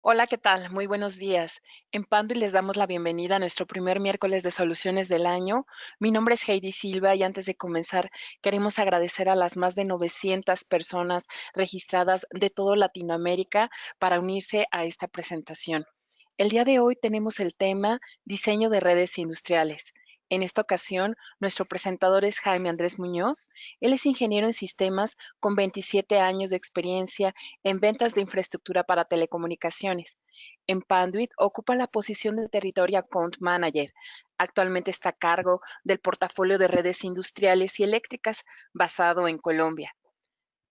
Hola, ¿qué tal? Muy buenos días. En Panduit les damos la bienvenida a nuestro primer miércoles de soluciones del año. Mi nombre es Heidi Silva y antes de comenzar queremos agradecer a las más de 900 personas registradas de toda Latinoamérica para unirse a esta presentación. El día de hoy tenemos el tema diseño de redes industriales. En esta ocasión, nuestro presentador es Jaime Andrés Muñoz. Él es ingeniero en sistemas con 27 años de experiencia en ventas de infraestructura para telecomunicaciones. En Panduit ocupa la posición de Territory Account Manager. Actualmente está a cargo del portafolio de redes industriales y eléctricas basado en Colombia.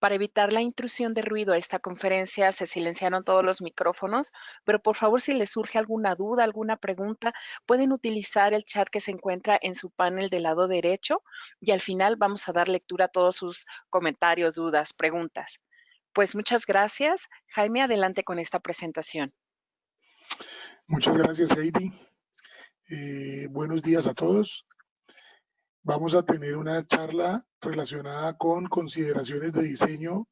Para evitar la intrusión de ruido a esta conferencia se silenciaron todos los micrófonos, pero por favor si les surge alguna duda, alguna pregunta, pueden utilizar el chat que se encuentra en su panel del lado derecho y al final vamos a dar lectura a todos sus comentarios, dudas, preguntas. Pues muchas gracias. Jaime, adelante con esta presentación. Muchas gracias, Heidi. Buenos días a todos. Vamos a tener una charla relacionada con consideraciones de diseño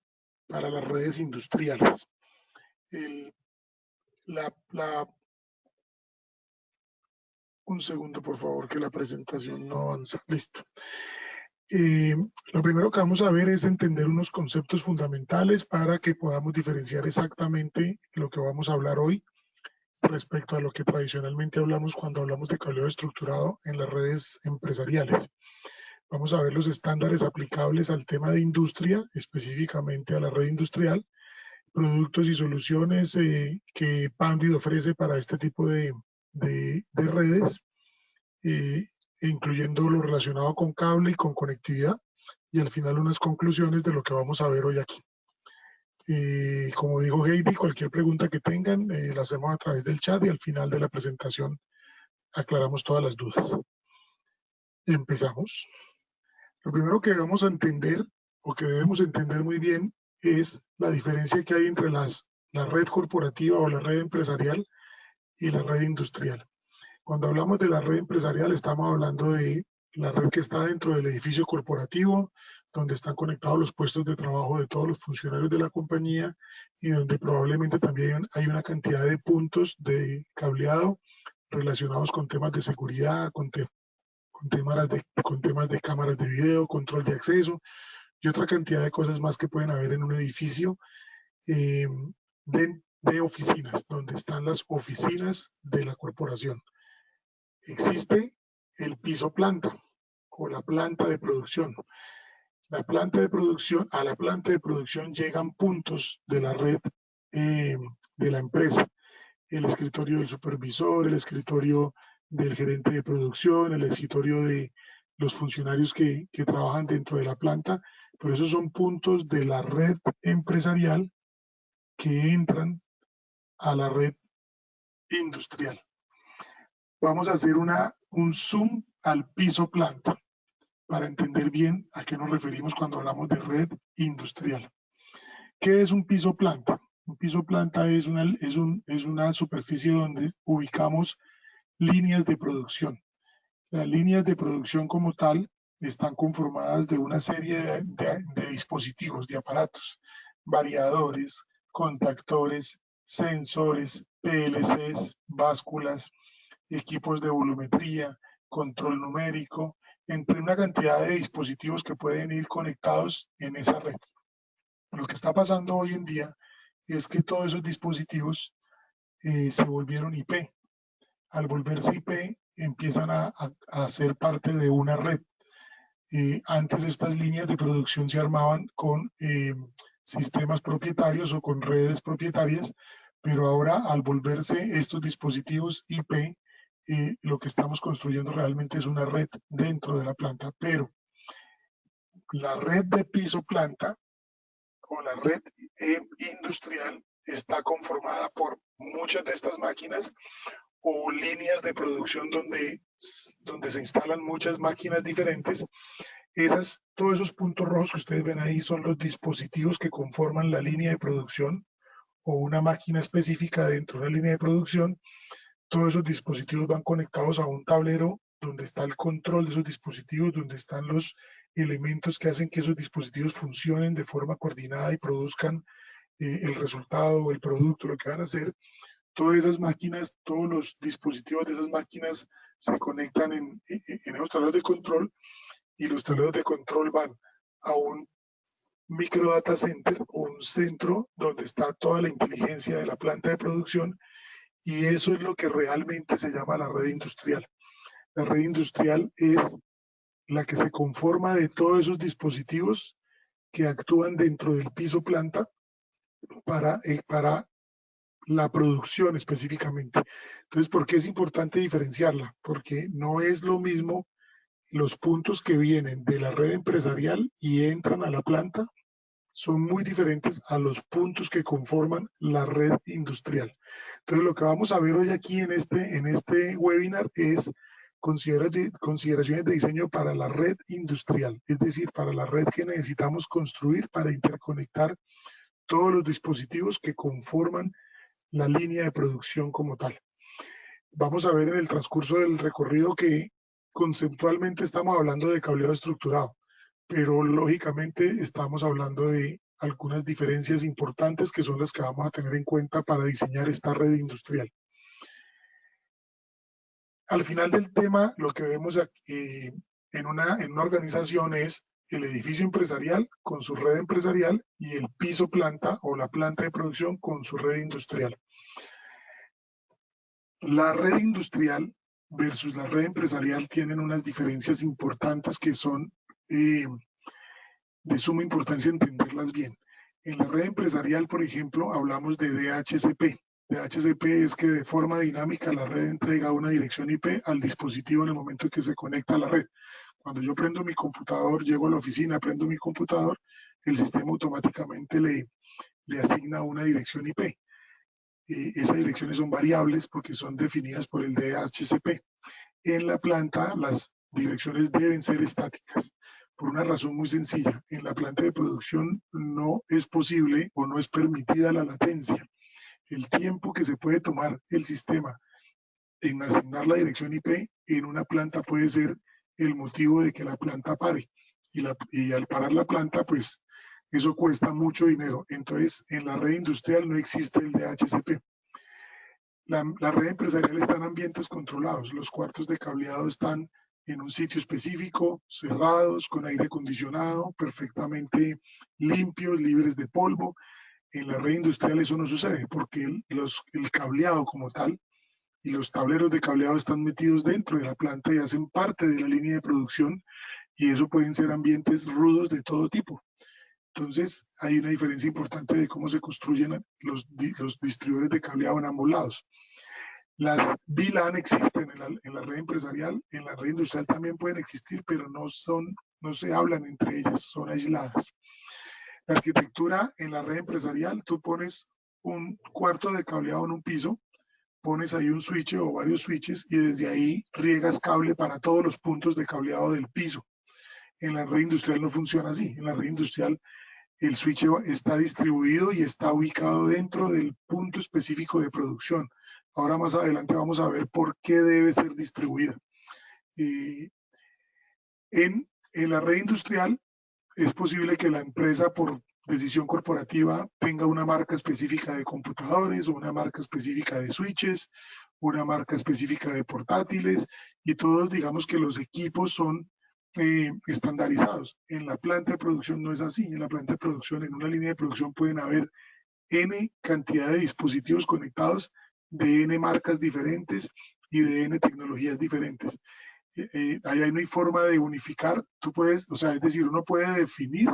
para las redes industriales. El- la- un segundo, por favor, que la presentación no avanza. Listo. Lo primero que vamos a ver es entender unos conceptos fundamentales para que podamos diferenciar exactamente lo que vamos a hablar hoy respecto a lo que tradicionalmente hablamos cuando hablamos de cableado estructurado en las redes empresariales. Vamos a ver los estándares aplicables al tema de industria, específicamente a la red industrial, productos y soluciones que Panduit ofrece para este tipo de redes, eh, incluyendo lo relacionado con cable y con conectividad, y al final unas conclusiones de lo que vamos a ver hoy aquí. Como dijo Heidi, cualquier pregunta que tengan la hacemos a través del chat y al final de la presentación aclaramos todas las dudas. Empezamos. Lo primero que vamos a entender o que debemos entender muy bien es la diferencia que hay entre la red corporativa o la red empresarial y la red industrial. Cuando hablamos de la red empresarial estamos hablando de la red que está dentro del edificio corporativo, donde están conectados los puestos de trabajo de todos los funcionarios de la compañía y donde probablemente también hay una cantidad de puntos de cableado relacionados con temas de seguridad, con temas de cámaras de video, control de acceso y otra cantidad de cosas más que pueden haber en un edificio eh, de oficinas, donde están las oficinas de la corporación. Existe el piso planta o la planta de producción. A la planta de producción llegan puntos de la red eh, de la empresa. El escritorio del supervisor, el escritorio del gerente de producción, el escritorio de los funcionarios que trabajan dentro de la planta, pero esos son puntos de la red empresarial que entran a la red industrial. Vamos a hacer un zoom al piso planta para entender bien a qué nos referimos cuando hablamos de red industrial. ¿Qué es un piso planta? Un piso planta es una superficie donde ubicamos líneas de producción. Las líneas de producción como tal están conformadas de una serie de dispositivos, de aparatos, variadores, contactores, sensores, PLCs, básculas, equipos de volumetría, control numérico, entre una cantidad de dispositivos que pueden ir conectados en esa red. Lo que está pasando hoy en día es que todos esos dispositivos se volvieron IP. Al volverse IP, empiezan a ser parte de una red. Antes estas líneas de producción se armaban con sistemas propietarios o con redes propietarias, pero ahora al volverse estos dispositivos IP, lo que estamos construyendo realmente es una red dentro de la planta, pero la red de piso planta o la red industrial está conformada por muchas de estas máquinas o líneas de producción donde se instalan muchas máquinas diferentes. Todos esos puntos rojos que ustedes ven ahí son los dispositivos que conforman la línea de producción o una máquina específica dentro de la línea de producción. Todos esos dispositivos van conectados a un tablero donde está el control de esos dispositivos, donde están los elementos que hacen que esos dispositivos funcionen de forma coordinada y produzcan el resultado o el producto, lo que van a hacer. todas esas máquinas, todos los dispositivos de esas máquinas se conectan en esos tableros de control, y los tableros de control van a un micro data center, un centro donde está toda la inteligencia de la planta de producción, y eso es lo que realmente se llama la red industrial. La red industrial es la que se conforma de todos esos dispositivos que actúan dentro del piso planta para la producción específicamente. Entonces, ¿por qué es importante diferenciarla? Porque no es lo mismo los puntos que vienen de la red empresarial y entran a la planta, son muy diferentes a los puntos que conforman la red industrial. Entonces, lo que vamos a ver hoy aquí en este webinar es consideraciones de diseño para la red industrial, es decir, para la red que necesitamos construir para interconectar todos los dispositivos que conforman la línea de producción como tal. Vamos a ver en el transcurso del recorrido que conceptualmente estamos hablando de cableado estructurado, pero lógicamente estamos hablando de algunas diferencias importantes que son las que vamos a tener en cuenta para diseñar esta red industrial. Al final del tema, lo que vemos aquí, en una organización es el edificio empresarial con su red empresarial y el piso planta o la planta de producción con su red industrial. La red industrial versus la red empresarial tienen unas diferencias importantes que son de suma importancia entenderlas bien. En la red empresarial, por ejemplo, hablamos de DHCP. DHCP es que de forma dinámica la red entrega una dirección IP al dispositivo en el momento en que se conecta a la red. Cuando yo prendo mi computador, llego a la oficina, prendo mi computador, el sistema automáticamente le asigna una dirección IP. Esas direcciones son variables porque son definidas por el DHCP. En la planta, las direcciones deben ser estáticas, por una razón muy sencilla. En la planta de producción no es posible o no es permitida la latencia. El tiempo que se puede tomar el sistema en asignar la dirección IP en una planta puede ser el motivo de que la planta pare. Y al parar la planta, pues eso cuesta mucho dinero. Entonces, en la red industrial no existe el DHCP. La red empresarial está en ambientes controlados. Los cuartos de cableado están en un sitio específico, cerrados, con aire acondicionado, perfectamente limpios, libres de polvo. En la red industrial eso no sucede porque el cableado como tal y los tableros de cableado están metidos dentro de la planta y hacen parte de la línea de producción, y eso pueden ser ambientes rudos de todo tipo. Entonces, hay una diferencia importante de cómo se construyen los distribuidores de cableado en ambos lados. Las VLAN existen en la red empresarial, en la red industrial también pueden existir, pero no se hablan entre ellas, son aisladas. La arquitectura en la red empresarial, tú pones un cuarto de cableado en un piso, pones ahí un switch o varios switches y desde ahí riegas cable para todos los puntos de cableado del piso. En la red industrial no funciona así. En la red industrial el switch está distribuido y está ubicado dentro del punto específico de producción. Ahora más adelante vamos a ver por qué debe ser distribuida. En la red industrial es posible que la empresa por decisión corporativa tenga una marca específica de computadores, o una marca específica de switches, una marca específica de portátiles, y todos digamos que los equipos son estandarizados. En la planta de producción no es así. En la planta de producción, en una línea de producción pueden haber N cantidad de dispositivos conectados de N marcas diferentes y de N tecnologías diferentes. Ahí no hay forma de unificar. Tú puedes, o sea, es decir, uno puede definir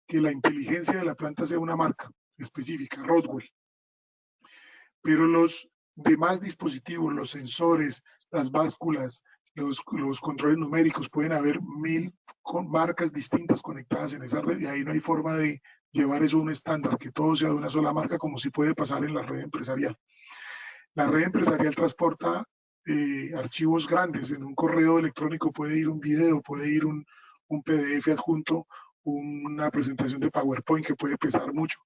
que la inteligencia de la planta sea una marca específica, Rodwell, pero los demás dispositivos, los sensores, las básculas, los controles numéricos, pueden haber 1000 marcas distintas conectadas en esa red, y ahí no hay forma de llevar eso a un estándar, que todo sea de una sola marca, como si puede pasar en la red empresarial. La red empresarial transporta archivos grandes. En un correo electrónico puede ir un video, puede ir un PDF adjunto, una presentación de PowerPoint que puede pesar mucho.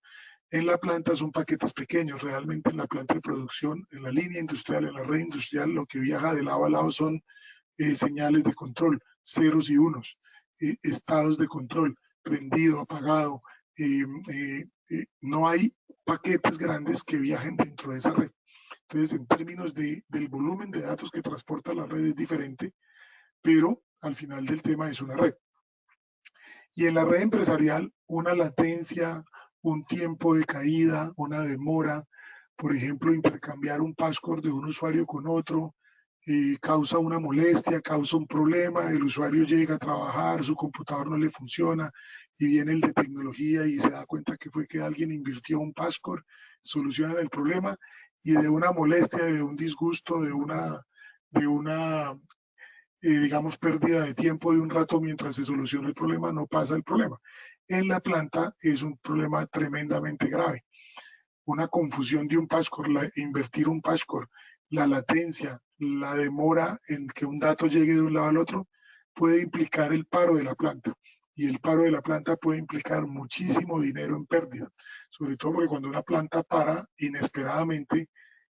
En la planta son paquetes pequeños. Realmente en la planta de producción, en la línea industrial, en la red industrial, lo que viaja de lado a lado son señales de control, ceros y unos, estados de control, prendido, apagado. No hay paquetes grandes que viajen dentro de esa red. Entonces, en términos del volumen de datos que transporta la red es diferente, pero al final del tema es una red. Y en la red empresarial, una latencia, un tiempo de caída, una demora, por ejemplo, intercambiar un password de un usuario con otro, causa una molestia, causa un problema, el usuario llega a trabajar, su computador no le funciona y viene el de tecnología y se da cuenta que fue que alguien invirtió un password, solucionan el problema y de una molestia, de un disgusto, de una digamos, pérdida de tiempo de un rato mientras se soluciona el problema, no pasa el problema. En la planta es un problema tremendamente grave. Una confusión de un password, invertir un password, la latencia, la demora en que un dato llegue de un lado al otro, puede implicar el paro de la planta. Y el paro de la planta puede implicar muchísimo dinero en pérdida, sobre todo porque cuando una planta para inesperadamente,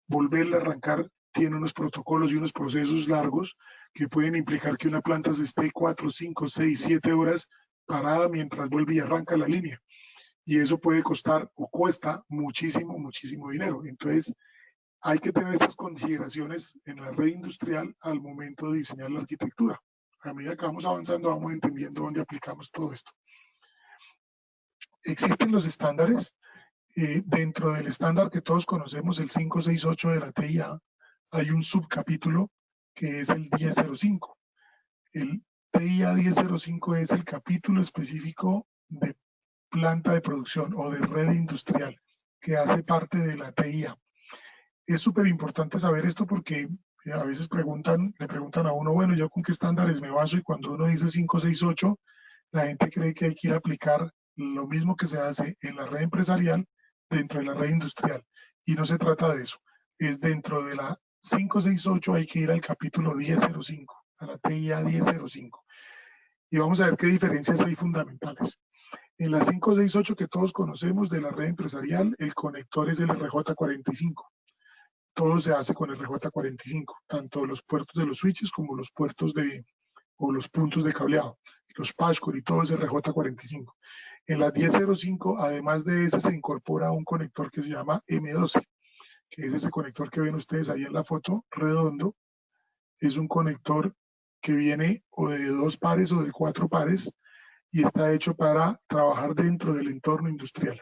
volverla a arrancar tiene unos protocolos y unos procesos largos que pueden implicar que una planta se esté 4, 5, 6, 7 horas parada mientras vuelve y arranca la línea. Y eso puede costar o cuesta muchísimo, muchísimo dinero. Entonces, hay que tener estas consideraciones en la red industrial al momento de diseñar la arquitectura. A medida que vamos avanzando, vamos entendiendo dónde aplicamos todo esto. Existen los estándares. Dentro del estándar que todos conocemos, el 568 de la TIA, hay un subcapítulo que es el 1005. El TIA 1005 es el capítulo específico de planta de producción o de red industrial que hace parte de la TIA. Es súper importante saber esto porque a veces le preguntan a uno, bueno, ¿yo con qué estándares me baso? Y cuando uno dice 568, la gente cree que hay que ir a aplicar lo mismo que se hace en la red empresarial dentro de la red industrial. Y no se trata de eso. Es dentro de la 568 hay que ir al capítulo 1005, a la TIA 1005. Y vamos a ver qué diferencias hay fundamentales. En la 568 que todos conocemos de la red empresarial, el conector es el RJ45. Todo se hace con el RJ45, tanto los puertos de los switches como los puertos o los puntos de cableado, los passcode y todo es RJ45. En la 1005, además de ese, se incorpora un conector que se llama M12, que es ese conector que ven ustedes ahí en la foto, redondo. Es un conector que viene o de 2 pares o de 4 pares y está hecho para trabajar dentro del entorno industrial.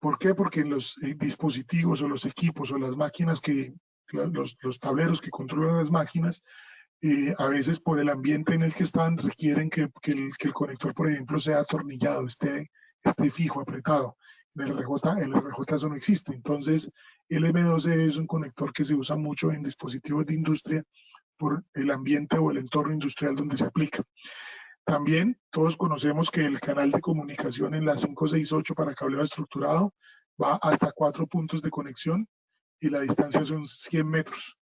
¿Por qué? Porque los dispositivos o los equipos o las máquinas los tableros que controlan las máquinas, a veces por el ambiente en el que están requieren que el conector, por ejemplo, sea atornillado, esté fijo, apretado. En el RJ eso no existe. Entonces, el M12 es un conector que se usa mucho en dispositivos de industria por el ambiente o el entorno industrial donde se aplica. También todos conocemos que el canal de comunicación en la 568 para cableado estructurado va hasta 4 puntos de conexión y la distancia son 100 metros.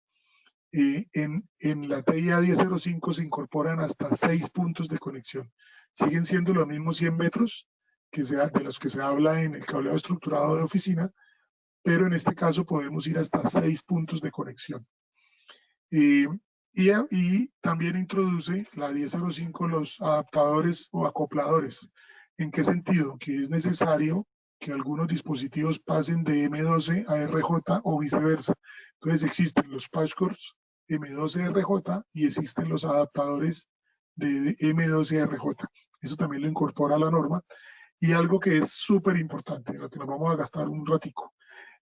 En la TIA 1005 se incorporan hasta 6 puntos de conexión. Siguen siendo los mismos 100 metros de los que se habla en el cableado estructurado de oficina, pero en este caso podemos ir hasta 6 puntos de conexión. Y también introduce la 1005 los adaptadores o acopladores. ¿En qué sentido? Que es necesario que algunos dispositivos pasen de M12 a RJ o viceversa. Entonces existen los patchcords M12 a RJ y existen los adaptadores de M12 a RJ. Eso también lo incorpora a la norma. Y algo que es súper importante, en lo que nos vamos a gastar un ratico,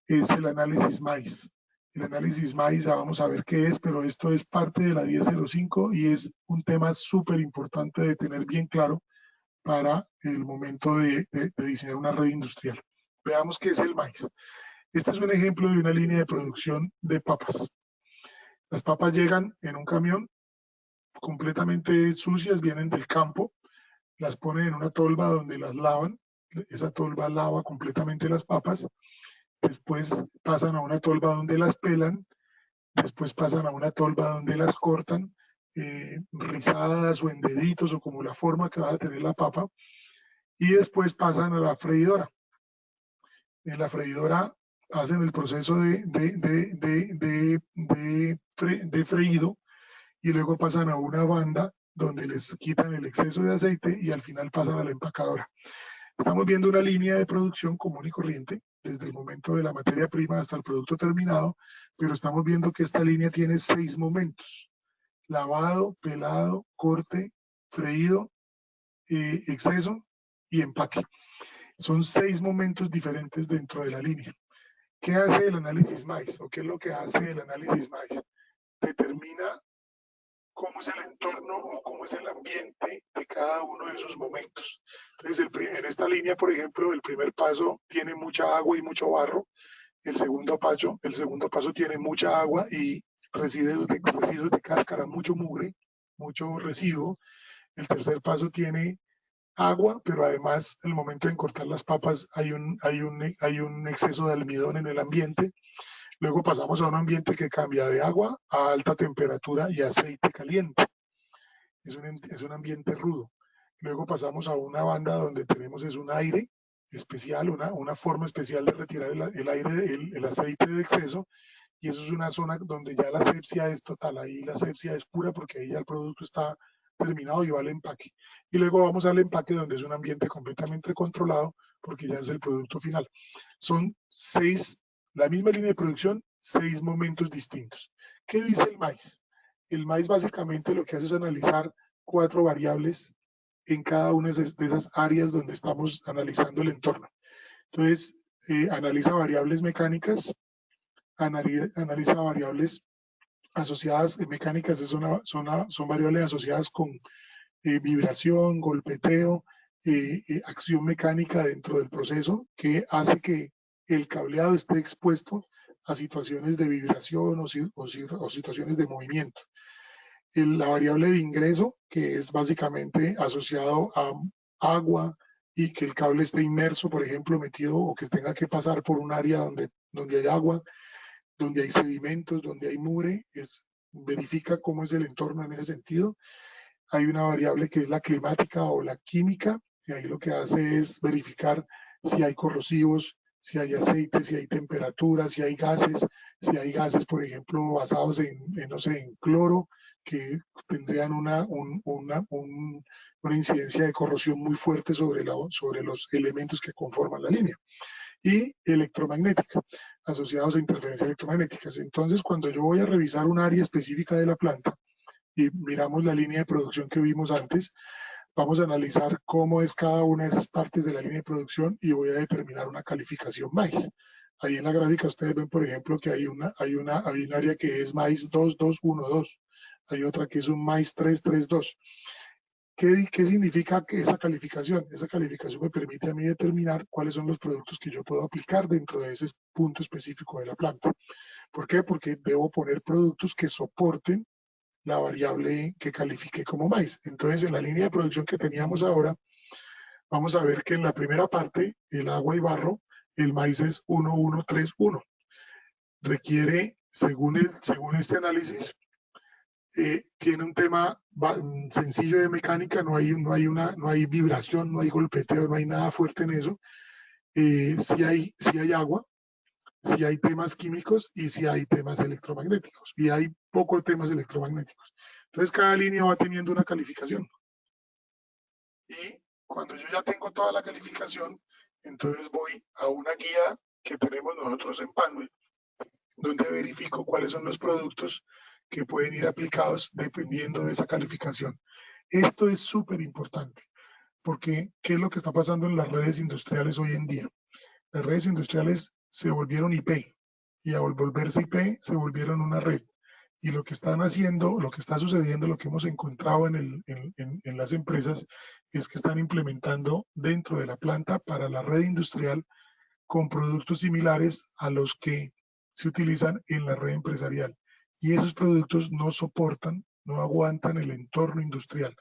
es el análisis MAIS. El análisis MAIS, ya vamos a ver qué es, pero esto es parte de la 1005 y es un tema súper importante de tener bien claro para el momento de diseñar una red industrial. Veamos qué es el MAIS. Este es un ejemplo de una línea de producción de papas. Las papas llegan en un camión completamente sucias, vienen del campo, las ponen en una tolva donde las lavan, esa tolva lava completamente las papas, después pasan a una tolva donde las pelan, después pasan a una tolva donde las cortan, rizadas o en deditos o como la forma que va a tener la papa, y después pasan a la freidora. En la freidora hacen el proceso de freído y luego pasan a una banda donde les quitan el exceso de aceite y al final pasan a la empacadora. Estamos viendo una línea de producción común y corriente desde el momento de la materia prima hasta el producto terminado, pero estamos viendo que esta línea tiene 6 momentos: lavado, pelado, corte, freído, exceso y empaque. Son 6 momentos diferentes dentro de la línea. ¿Qué hace el análisis MAIS? ¿O qué es lo que hace el análisis MAIS? Determina cómo es el entorno o cómo es el ambiente de cada uno de esos momentos. Entonces, en esta línea, por ejemplo, el primer paso tiene mucha agua y mucho barro. El segundo paso tiene mucha agua y residuos de cáscara, mucho mugre, mucho residuo. El tercer paso tiene agua, pero además, en el momento de cortar las papas, hay un exceso de almidón en el ambiente. Luego pasamos a un ambiente que cambia de agua a alta temperatura y aceite caliente. Es un ambiente rudo. Luego pasamos a una banda donde tenemos es un aire especial, una forma especial de retirar el aire, el aceite de exceso, y eso es una zona donde ya la asepsia es total. Ahí la asepsia es pura porque ahí ya el producto está terminado y va al empaque. Y luego vamos al empaque, donde es un ambiente completamente controlado porque ya es el producto final. Son 6, la misma línea de producción, 6 momentos distintos. ¿Qué dice el maíz? El maíz básicamente lo que hace es analizar 4 variables en cada una de esas áreas donde estamos analizando el entorno. Entonces, analiza variables mecánicas, analiza variables asociadas mecánicas, son variables asociadas con vibración, golpeteo, acción mecánica dentro del proceso, que hace que el cableado esté expuesto a situaciones de vibración o situaciones de movimiento. La variable de ingreso, que es básicamente asociado a agua y que el cable esté inmerso, por ejemplo, metido, o que tenga que pasar por un área donde hay agua, donde hay sedimentos, donde hay mugre, verifica cómo es el entorno en ese sentido. Hay una variable que es la climática o la química, y ahí lo que hace es verificar si hay corrosivos, si hay aceite, si hay temperatura, si hay gases, por ejemplo, basados no sé, en cloro, que tendrían una incidencia de corrosión muy fuerte sobre los elementos que conforman la línea. Y electromagnética, asociados a interferencias electromagnéticas. Entonces, cuando yo voy a revisar un área específica de la planta y miramos la línea de producción que vimos antes, vamos a analizar cómo es cada una de esas partes de la línea de producción y voy a determinar una calificación MAIS. Ahí en la gráfica ustedes ven, por ejemplo, que hay un área que es MAIS 2212, hay otra que es un MAIS 332. ¿Qué significa esa calificación? Esa calificación me permite a mí determinar cuáles son los productos que yo puedo aplicar dentro de ese punto específico de la planta. ¿Por qué? Porque debo poner productos que soporten la variable que califique como maíz. Entonces, en la línea de producción que teníamos ahora, vamos a ver que en la primera parte, el agua y barro, el maíz es 1131. Requiere, según este análisis, tiene un tema sencillo de mecánica, no hay vibración, no hay golpeteo, no hay nada fuerte en eso. Sí hay agua, sí hay temas químicos y sí hay temas electromagnéticos. Y hay pocos temas electromagnéticos. Entonces cada línea va teniendo una calificación. Y cuando yo ya tengo toda la calificación, entonces voy a una guía que tenemos nosotros en Panway, donde verifico cuáles son los productos que pueden ir aplicados dependiendo de esa calificación. Esto es súper importante, porque ¿qué es lo que está pasando en las redes industriales hoy en día? Las redes industriales se volvieron IP, y al volverse IP se volvieron una red. Y lo que están haciendo, lo que está sucediendo, lo que hemos encontrado en las empresas, es que están implementando dentro de la planta para la red industrial con productos similares a los que se utilizan en la red empresarial. Y esos productos no soportan, no aguantan el entorno industrial.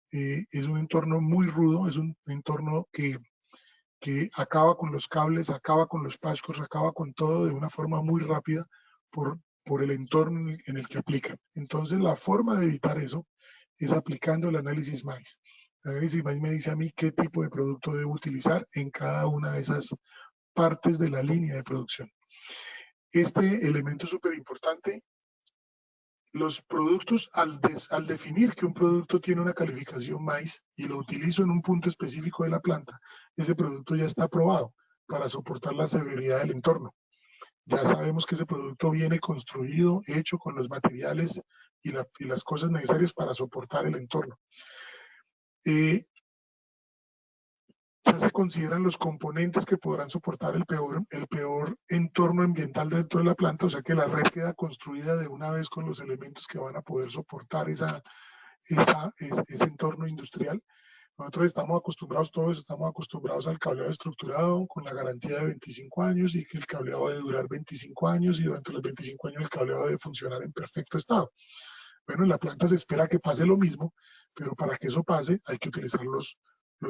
Es un entorno muy rudo, es un entorno que acaba con los cables, acaba con los pascos, acaba con todo de una forma muy rápida por el entorno en el que aplican. Entonces, la forma de evitar eso es aplicando el análisis MAIS. El análisis MAIS me dice a mí qué tipo de producto debo utilizar en cada una de esas partes de la línea de producción. Este elemento es súper importante. Los productos, al definir que un producto tiene una calificación MAIS y lo utilizo en un punto específico de la planta, ese producto ya está aprobado. para soportar la severidad del entorno. Ya sabemos que ese producto viene construido, hecho con los materiales y las cosas necesarias para soportar el entorno. Ya se consideran los componentes que podrán soportar el peor entorno ambiental dentro de la planta, o sea que la red queda construida de una vez con los elementos que van a poder soportar ese entorno industrial. Nosotros todos estamos acostumbrados al cableado estructurado con la garantía de 25 años y que el cableado debe durar 25 años y durante los 25 años el cableado debe funcionar en perfecto estado. Bueno, en la planta se espera que pase lo mismo, pero para que eso pase hay que utilizar los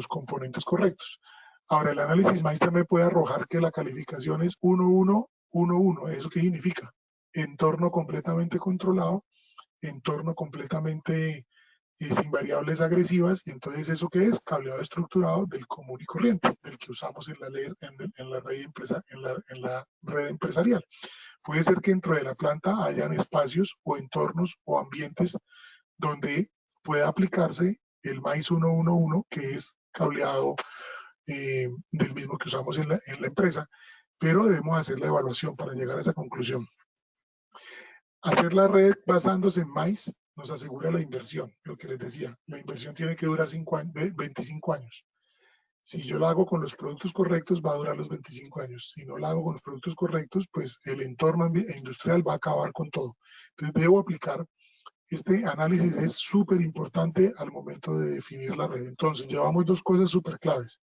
componentes correctos. Ahora, el análisis MAIS también puede arrojar que la calificación es 1-1-1-1. ¿Eso qué significa? Entorno completamente controlado, entorno completamente sin variables agresivas, y entonces ¿eso qué es? Cableado estructurado del común y corriente, del que usamos en la red empresarial. Puede ser que dentro de la planta hayan espacios o entornos o ambientes donde pueda aplicarse el MAIS 111, que es cableado del mismo que usamos en la empresa, pero debemos hacer la evaluación para llegar a esa conclusión. Hacer la red basándose en MAIS nos asegura la inversión, lo que les decía, la inversión tiene que durar 25 años. Si yo la hago con los productos correctos, va a durar los 25 años. Si no la hago con los productos correctos, pues el entorno industrial va a acabar con todo. Entonces debo aplicar este análisis, es súper importante al momento de definir la red. Entonces llevamos dos cosas súper claves.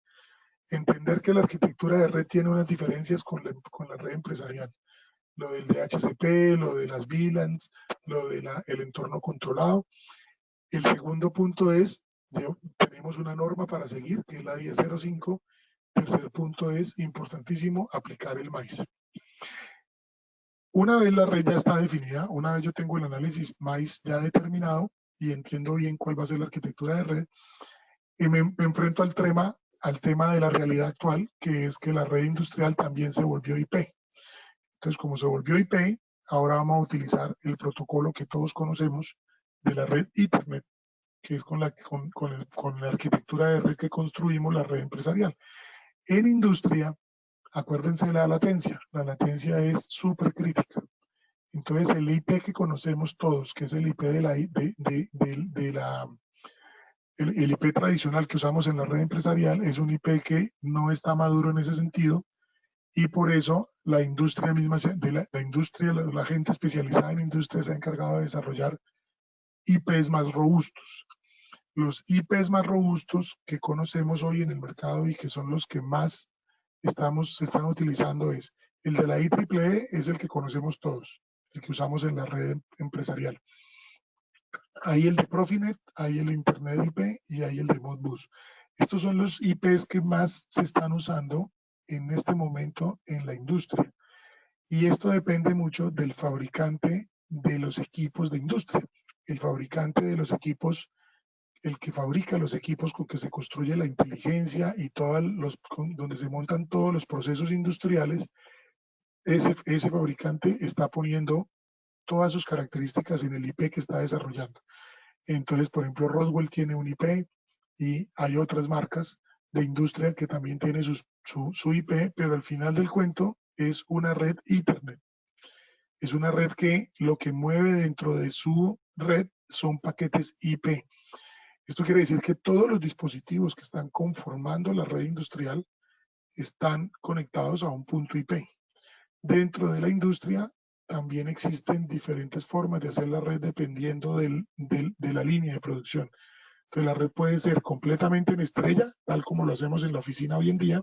Entender que la arquitectura de red tiene unas diferencias con la red empresarial. Lo del DHCP, lo de las VLANs, lo del entorno controlado. El segundo punto es, tenemos una norma para seguir, que es la 1005. Tercer punto es, importantísimo, aplicar el MAIS. Una vez la red ya está definida, una vez yo tengo el análisis MAIS ya determinado y entiendo bien cuál va a ser la arquitectura de red, y me enfrento al tema de la realidad actual, que es que la red industrial también se volvió IP. Entonces, como se volvió IP, ahora vamos a utilizar el protocolo que todos conocemos de la red Ethernet, que es con la arquitectura de red que construimos la red empresarial. En industria, acuérdense de la latencia. La latencia es súper crítica. Entonces, el IP que conocemos todos, que es el IP el IP tradicional que usamos en la red empresarial, es un IP que no está maduro en ese sentido, y por eso la industria misma, la gente especializada en industria se ha encargado de desarrollar IPs más robustos. Los IPs más robustos que conocemos hoy en el mercado y que son los que más se están utilizando es el de la IEEE, es el que conocemos todos, el que usamos en la red empresarial. Hay el de Profinet, hay el de Internet IP y hay el de Modbus. Estos son los IPs que más se están usando en este momento en la industria. Y esto depende mucho del fabricante de los equipos de industria. El fabricante de los equipos, el que fabrica los equipos con que se construye la inteligencia y donde se montan todos los procesos industriales, ese fabricante está poniendo todas sus características en el IP que está desarrollando. Entonces, por ejemplo, Roswell tiene un IP y hay otras marcas de industria que también tienen su IP, pero al final del cuento es una red Ethernet. Es una red que lo que mueve dentro de su red son paquetes IP. Esto quiere decir que todos los dispositivos que están conformando la red industrial están conectados a un punto IP. Dentro de la industria también existen diferentes formas de hacer la red dependiendo de la línea de producción. Entonces la red puede ser completamente en estrella, tal como lo hacemos en la oficina hoy en día,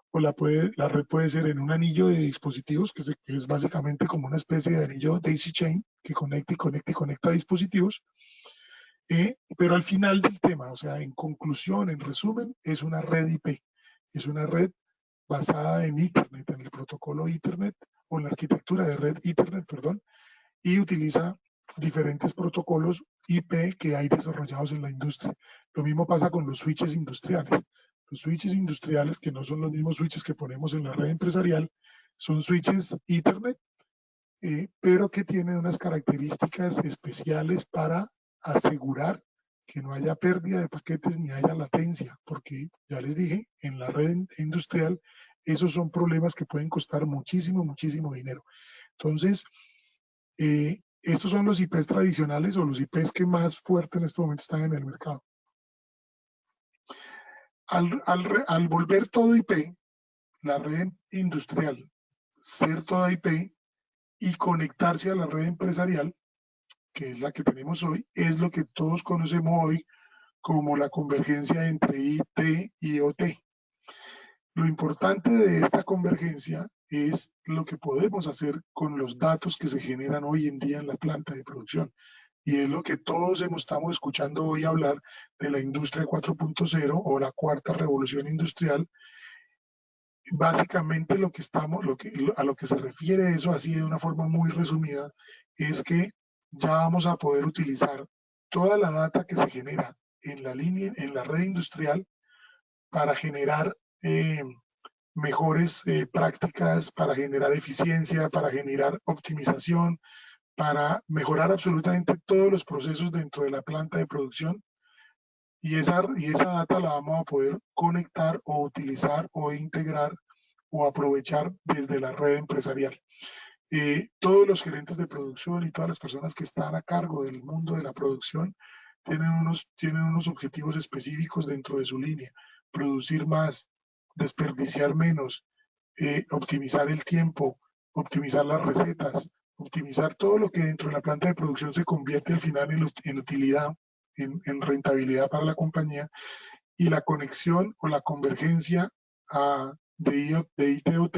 o la red puede ser en un anillo de dispositivos, que es básicamente como una especie de anillo daisy chain, que conecta y conecta y conecta dispositivos. Pero al final del tema, o sea, en conclusión, en resumen, es una red IP, es una red basada en Ethernet, en el protocolo Ethernet, o en la arquitectura de red Ethernet, perdón, y utiliza diferentes protocolos IP que hay desarrollados en la industria. Lo mismo pasa con los switches industriales. Los switches industriales, que no son los mismos switches que ponemos en la red empresarial, son switches Ethernet, pero que tienen unas características especiales para asegurar que no haya pérdida de paquetes ni haya latencia, porque ya les dije, en la red industrial esos son problemas que pueden costar muchísimo, muchísimo dinero. Entonces, estos son los IPs tradicionales o los IPs que más fuerte en este momento están en el mercado. Al volver todo IP, la red industrial ser toda IP y conectarse a la red empresarial, que es la que tenemos hoy, es lo que todos conocemos hoy como la convergencia entre IT y OT. Lo importante de esta convergencia es lo que podemos hacer con los datos que se generan hoy en día en la planta de producción. Y es lo que todos estamos escuchando hoy hablar de la industria 4.0 o la cuarta revolución industrial. Básicamente a lo que se refiere eso, así de una forma muy resumida, es que ya vamos a poder utilizar toda la data que se genera en la línea, en la red industrial, para generar mejores prácticas, para generar eficiencia, para generar optimización, para mejorar absolutamente todos los procesos dentro de la planta de producción. Y esa data la vamos a poder conectar o utilizar o integrar o aprovechar desde la red empresarial. Todos los gerentes de producción y todas las personas que están a cargo del mundo de la producción tienen unos objetivos específicos dentro de su línea. Producir más, desperdiciar menos, optimizar el tiempo, optimizar las recetas, optimizar todo lo que dentro de la planta de producción se convierte al final en utilidad, en rentabilidad para la compañía, y la conexión o la convergencia de IT-OT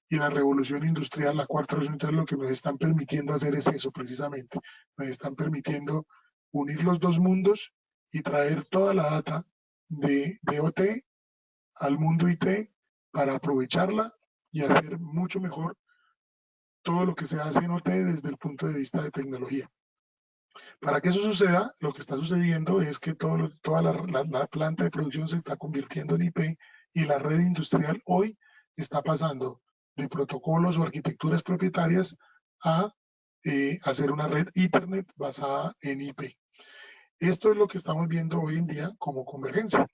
y la revolución industrial, la cuarta revolución industrial, lo que nos están permitiendo hacer es eso precisamente. Nos están permitiendo unir los dos mundos y traer toda la data de OT al mundo IT para aprovecharla y hacer mucho mejor todo lo que se hace en OT desde el punto de vista de tecnología. Para que eso suceda, lo que está sucediendo es que toda la planta de producción se está convirtiendo en IP y la red industrial hoy está pasando de protocolos o arquitecturas propietarias a hacer una red Ethernet basada en IP. Esto es lo que estamos viendo hoy en día como convergencia.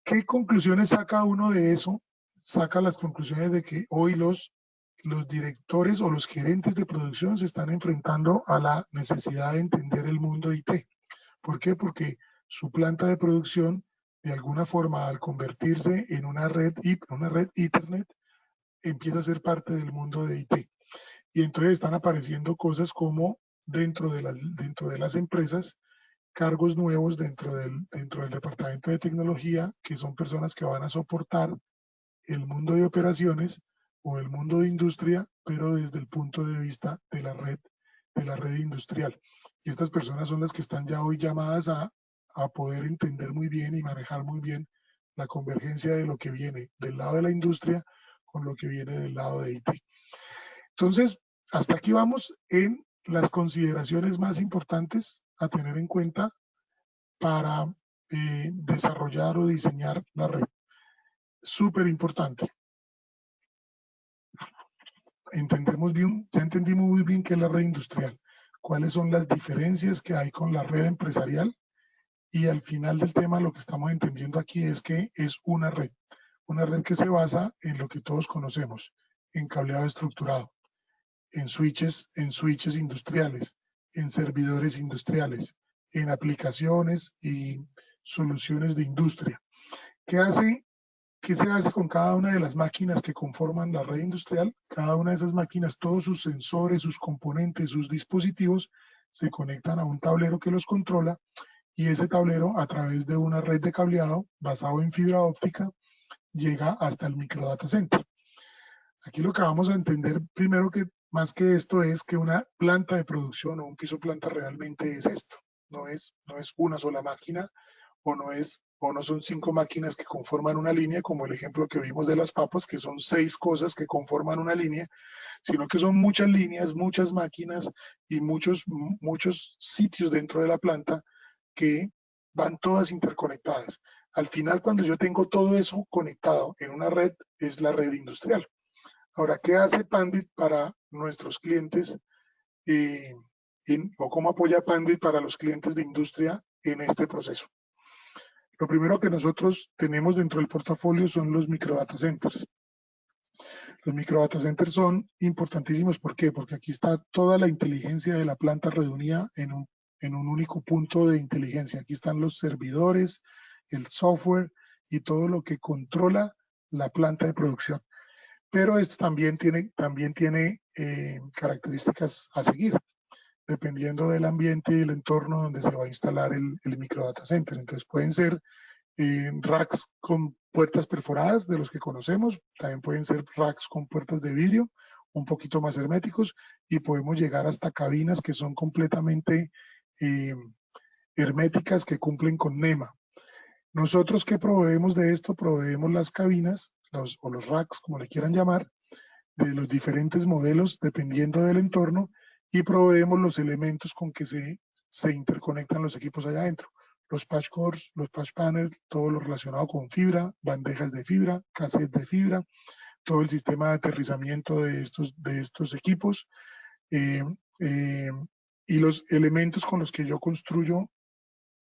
¿Qué conclusiones saca uno de eso? Saca las conclusiones de que hoy los directores o los gerentes de producción se están enfrentando a la necesidad de entender el mundo IT. ¿Por qué? Porque su planta de producción, de alguna forma, al convertirse en una red Ethernet, empieza a ser parte del mundo de IT. Y entonces están apareciendo cosas como dentro de las empresas, cargos nuevos dentro del departamento de tecnología, que son personas que van a soportar el mundo de operaciones o el mundo de industria, pero desde el punto de vista de la red industrial. Y estas personas son las que están ya hoy llamadas a poder entender muy bien y manejar muy bien la convergencia de lo que viene del lado de la industria con lo que viene del lado de IT. Entonces, hasta aquí vamos en las consideraciones más importantes a tener en cuenta para desarrollar o diseñar la red. Súper importante. Ya entendimos muy bien qué es la red industrial, cuáles son las diferencias que hay con la red empresarial, y al final del tema lo que estamos entendiendo aquí es que es una red que se basa en lo que todos conocemos, en cableado estructurado, en switches industriales, en servidores industriales, en aplicaciones y soluciones de industria. ¿Qué se hace con cada una de las máquinas que conforman la red industrial? Cada una de esas máquinas, todos sus sensores, sus componentes, sus dispositivos, se conectan a un tablero que los controla, y ese tablero, a través de una red de cableado basado en fibra óptica, llega hasta el microdata center. Aquí lo que vamos a entender primero, que más que esto, es que una planta de producción o un piso planta realmente es esto. No es una sola máquina, o no son 5 máquinas que conforman una línea, como el ejemplo que vimos de las papas, que son 6 cosas que conforman una línea, sino que son muchas líneas, muchas máquinas y muchos sitios dentro de la planta que van todas interconectadas. Al final, cuando yo tengo todo eso conectado en una red, es la red industrial. Ahora, ¿qué hace Panbit para nuestros clientes o cómo apoya Panbit para los clientes de industria en este proceso? Lo primero que nosotros tenemos dentro del portafolio son los microdata centers. Los microdata centers son importantísimos. ¿Por qué? Porque aquí está toda la inteligencia de la planta reunida en un único punto de inteligencia. Aquí están los servidores, el software y todo lo que controla la planta de producción. Pero esto también tiene características a seguir, dependiendo del ambiente y el entorno donde se va a instalar el microdata center. Entonces pueden ser racks con puertas perforadas, de los que conocemos, también pueden ser racks con puertas de vidrio, un poquito más herméticos, y podemos llegar hasta cabinas que son completamente eh, herméticas, que cumplen con NEMA. Nosotros que proveemos de esto, proveemos las cabinas, o los racks, como le quieran llamar, de los diferentes modelos, dependiendo del entorno, y proveemos los elementos con que se interconectan los equipos allá adentro. Los patch cores, los patch panels, todo lo relacionado con fibra, bandejas de fibra, cassettes de fibra, todo el sistema de aterrizamiento de estos equipos, eh, eh, y los elementos con los que yo construyo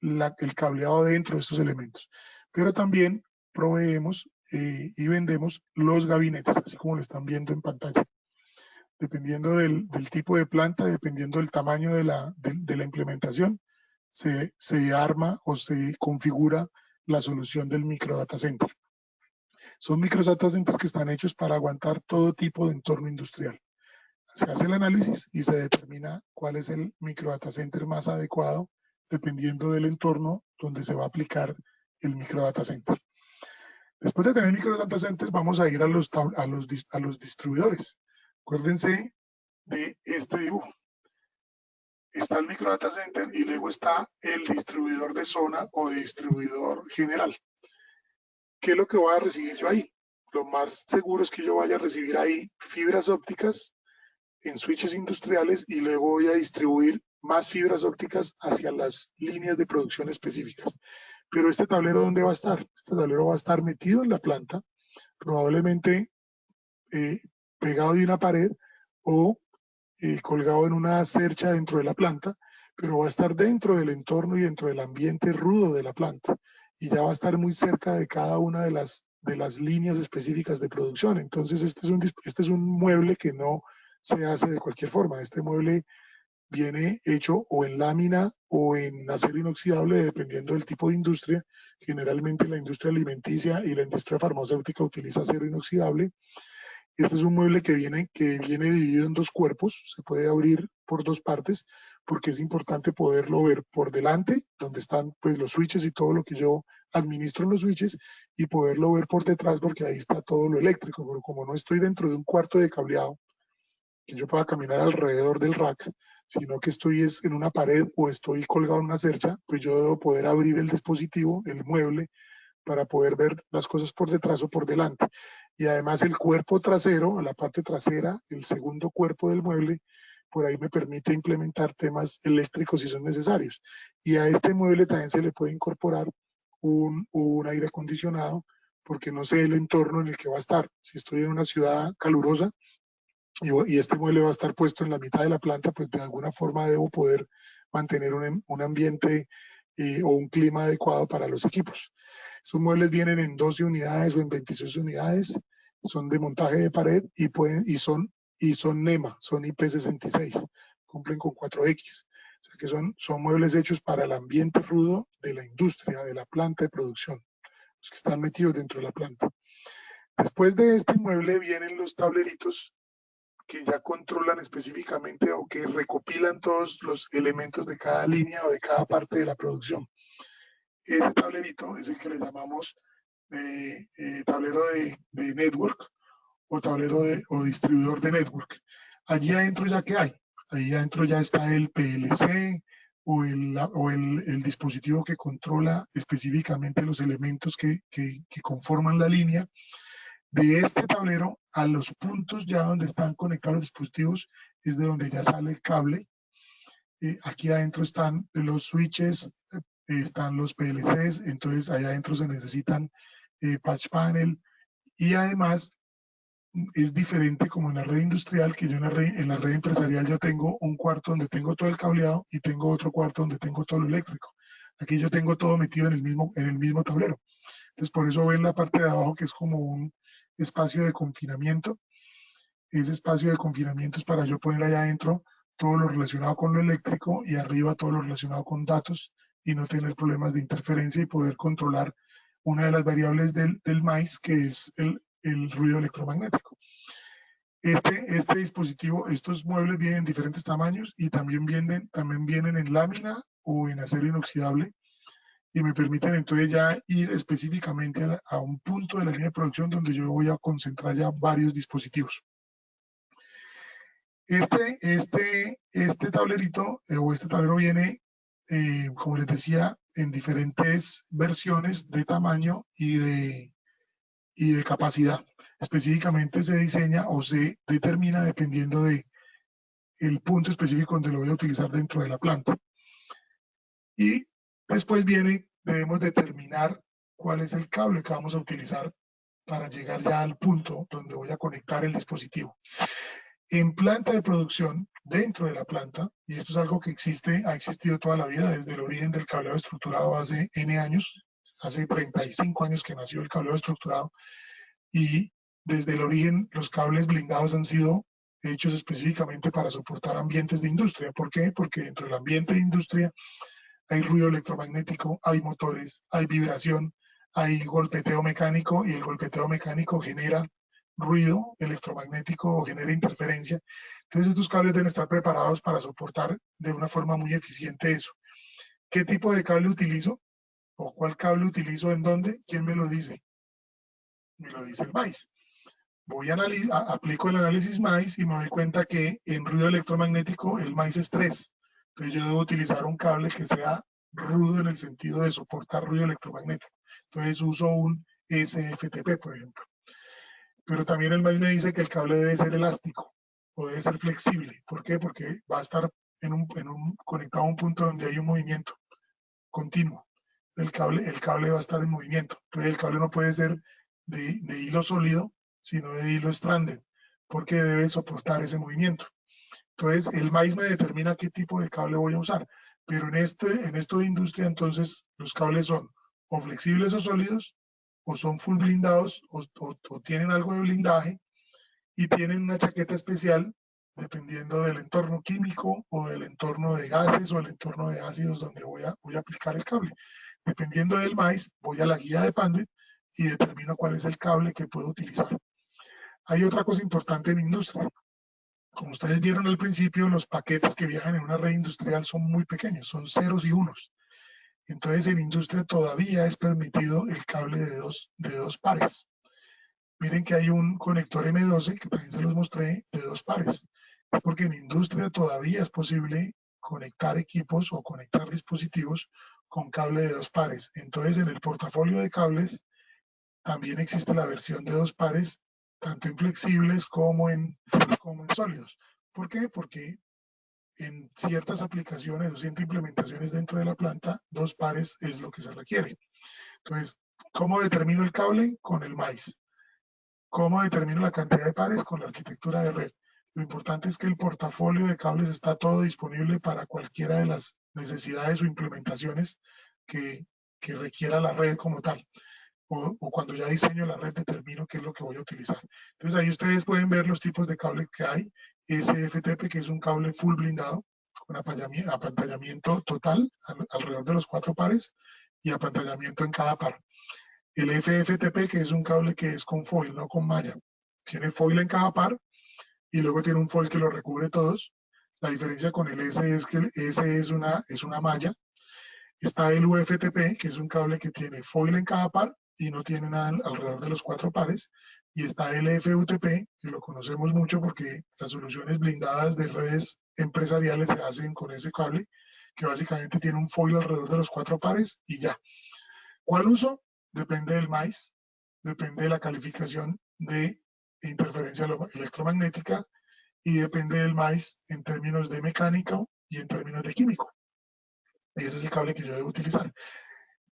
el cableado dentro de estos elementos. Pero también proveemos y vendemos los gabinetes, así como lo están viendo en pantalla. Dependiendo del tipo de planta, dependiendo del tamaño de la implementación, se arma o se configura la solución del microdata center. Son microdata centers que están hechos para aguantar todo tipo de entorno industrial. Se hace el análisis y se determina cuál es el microdata center más adecuado dependiendo del entorno donde se va a aplicar el microdata center. Después de tener microdata centers, vamos a ir a los distribuidores. Acuérdense de este dibujo. Está el microdata center y luego está el distribuidor de zona o de distribuidor general. ¿Qué es lo que voy a recibir yo ahí? Lo más seguro es que yo vaya a recibir ahí fibras ópticas en switches industriales y luego voy a distribuir más fibras ópticas hacia las líneas de producción específicas. Pero este tablero, ¿dónde va a estar? Este tablero va a estar metido en la planta, probablemente pegado de una pared o colgado en una cercha dentro de la planta, pero va a estar dentro del entorno y dentro del ambiente rudo de la planta y ya va a estar muy cerca de cada una de las líneas específicas de producción. Entonces este es un mueble que no se hace de cualquier forma. Este mueble viene hecho o en lámina o en acero inoxidable, dependiendo del tipo de industria. Generalmente la industria alimenticia y la industria farmacéutica utiliza acero inoxidable. Este es un mueble que viene dividido en dos cuerpos, se puede abrir por dos partes, porque es importante poderlo ver por delante, donde están pues, los switches y todo lo que yo administro en los switches, y poderlo ver por detrás, porque ahí está todo lo eléctrico. Pero como no estoy dentro de un cuarto de cableado, que yo pueda caminar alrededor del rack, sino que estoy en una pared o estoy colgado en una cercha, pues yo debo poder abrir el dispositivo, el mueble, para poder ver las cosas por detrás o por delante. Y además el cuerpo trasero, la parte trasera, el segundo cuerpo del mueble, por ahí me permite implementar temas eléctricos si son necesarios. Y a este mueble también se le puede incorporar un aire acondicionado, porque no sé el entorno en el que va a estar. Si estoy en una ciudad calurosa y este mueble va a estar puesto en la mitad de la planta, pues de alguna forma debo poder mantener un ambiente o un clima adecuado para los equipos. Estos muebles vienen en 12 unidades o en 26 unidades, son de montaje de pared y son NEMA, son IP66, cumplen con 4X. O sea que son muebles hechos para el ambiente rudo de la industria, de la planta de producción, los que están metidos dentro de la planta. Después de este mueble vienen los tableritos que ya controlan específicamente o que recopilan todos los elementos de cada línea o de cada parte de la producción. Ese tablerito es el que le llamamos tablero de network o tablero o distribuidor de network. Allí adentro ya que hay, ahí adentro ya está el PLC o el dispositivo que controla específicamente los elementos que conforman la línea. De este tablero a los puntos ya donde están conectados los dispositivos es de donde ya sale el cable. Aquí adentro están los switches, están los PLCs, entonces allá adentro se necesitan patch panel y además es diferente como en la red industrial, que yo en la red empresarial yo tengo un cuarto donde tengo todo el cableado y tengo otro cuarto donde tengo todo lo eléctrico. Aquí yo tengo todo metido en el mismo tablero. Entonces, por eso ven la parte de abajo que es como un espacio de confinamiento. Ese espacio de confinamiento es para yo poner allá adentro todo lo relacionado con lo eléctrico y arriba todo lo relacionado con datos y no tener problemas de interferencia y poder controlar una de las variables del maíz, que es el ruido electromagnético. Este dispositivo, estos muebles vienen en diferentes tamaños y también vienen en lámina o en acero inoxidable y me permiten entonces ya ir específicamente a un punto de la línea de producción donde yo voy a concentrar ya varios dispositivos. Este tablerito o este tablero viene, como les decía, en diferentes versiones de tamaño y de capacidad. Específicamente se diseña o se determina dependiendo de el punto específico donde lo voy a utilizar dentro de la planta. Y después debemos determinar cuál es el cable que vamos a utilizar para llegar ya al punto donde voy a conectar el dispositivo. En planta de producción, dentro de la planta, y esto es algo que ha existido toda la vida, desde el origen del cableado estructurado hace N años, hace 35 años que nació el cableado estructurado, y desde el origen los cables blindados han sido hechos específicamente para soportar ambientes de industria. ¿Por qué? Porque dentro del ambiente de industria hay ruido electromagnético, hay motores, hay vibración, hay golpeteo mecánico y el golpeteo mecánico genera ruido electromagnético o genera interferencia. Entonces estos cables deben estar preparados para soportar de una forma muy eficiente eso. ¿Qué tipo de cable utilizo? ¿O cuál cable utilizo en dónde? ¿Quién me lo dice? Me lo dice el MAIS. Aplico el análisis MAIS y me doy cuenta que en ruido electromagnético el MAIS es 3. Entonces yo debo utilizar un cable que sea rudo en el sentido de soportar ruido electromagnético. Entonces uso un SFTP, por ejemplo. Pero también el MAIS me dice que el cable debe ser elástico o debe ser flexible. ¿Por qué? Porque va a estar conectado a un punto donde hay un movimiento continuo. El cable va a estar en movimiento. Entonces el cable no puede ser de hilo sólido, sino de hilo stranded, porque debe soportar ese movimiento. Entonces el MAIS me determina qué tipo de cable voy a usar. Pero en esto de industria, entonces los cables son o flexibles o sólidos, o son full blindados, o tienen algo de blindaje, y tienen una chaqueta especial dependiendo del entorno químico o del entorno de gases o el entorno de ácidos donde voy a aplicar el cable. Dependiendo del maíz, voy a la guía de Panduit y determino cuál es el cable que puedo utilizar. Hay otra cosa importante en industria. Como ustedes vieron al principio, los paquetes que viajan en una red industrial son muy pequeños, son ceros y unos. Entonces en industria todavía es permitido el cable de dos pares. Miren que hay un conector M12 que también se los mostré de dos pares. Es porque en industria todavía es posible conectar equipos o conectar dispositivos con cable de dos pares. Entonces en el portafolio de cables también existe la versión de dos pares, tanto en flexibles como en sólidos. ¿Por qué? Porque en ciertas aplicaciones o ciertas implementaciones dentro de la planta, dos pares es lo que se requiere. Entonces, ¿cómo determino el cable? Con el maíz. ¿Cómo determino la cantidad de pares? Con la arquitectura de red. Lo importante es que el portafolio de cables está todo disponible para cualquiera de las necesidades o implementaciones que, que requiera la red como tal. O cuando ya diseño la red determino qué es lo que voy a utilizar. Entonces ahí ustedes pueden ver los tipos de cables que hay. SFTP, que es un cable full blindado, con apantallamiento total alrededor de los cuatro pares y apantallamiento en cada par. El FFTP, que es un cable que es con foil, no con malla. Tiene foil en cada par y luego tiene un foil que lo recubre todos. La diferencia con el S es que el S es una malla. Está el UFTP, que es un cable que tiene foil en cada par y no tiene nada alrededor de los cuatro pares. Y está el FUTP, que lo conocemos mucho porque las soluciones blindadas de redes empresariales se hacen con ese cable, que básicamente tiene un foil alrededor de los cuatro pares y ya. ¿Cuál uso? Depende del maíz, depende de la calificación de interferencia electromagnética y depende del maíz en términos de mecánica y en términos de químico. Ese es el cable que yo debo utilizar.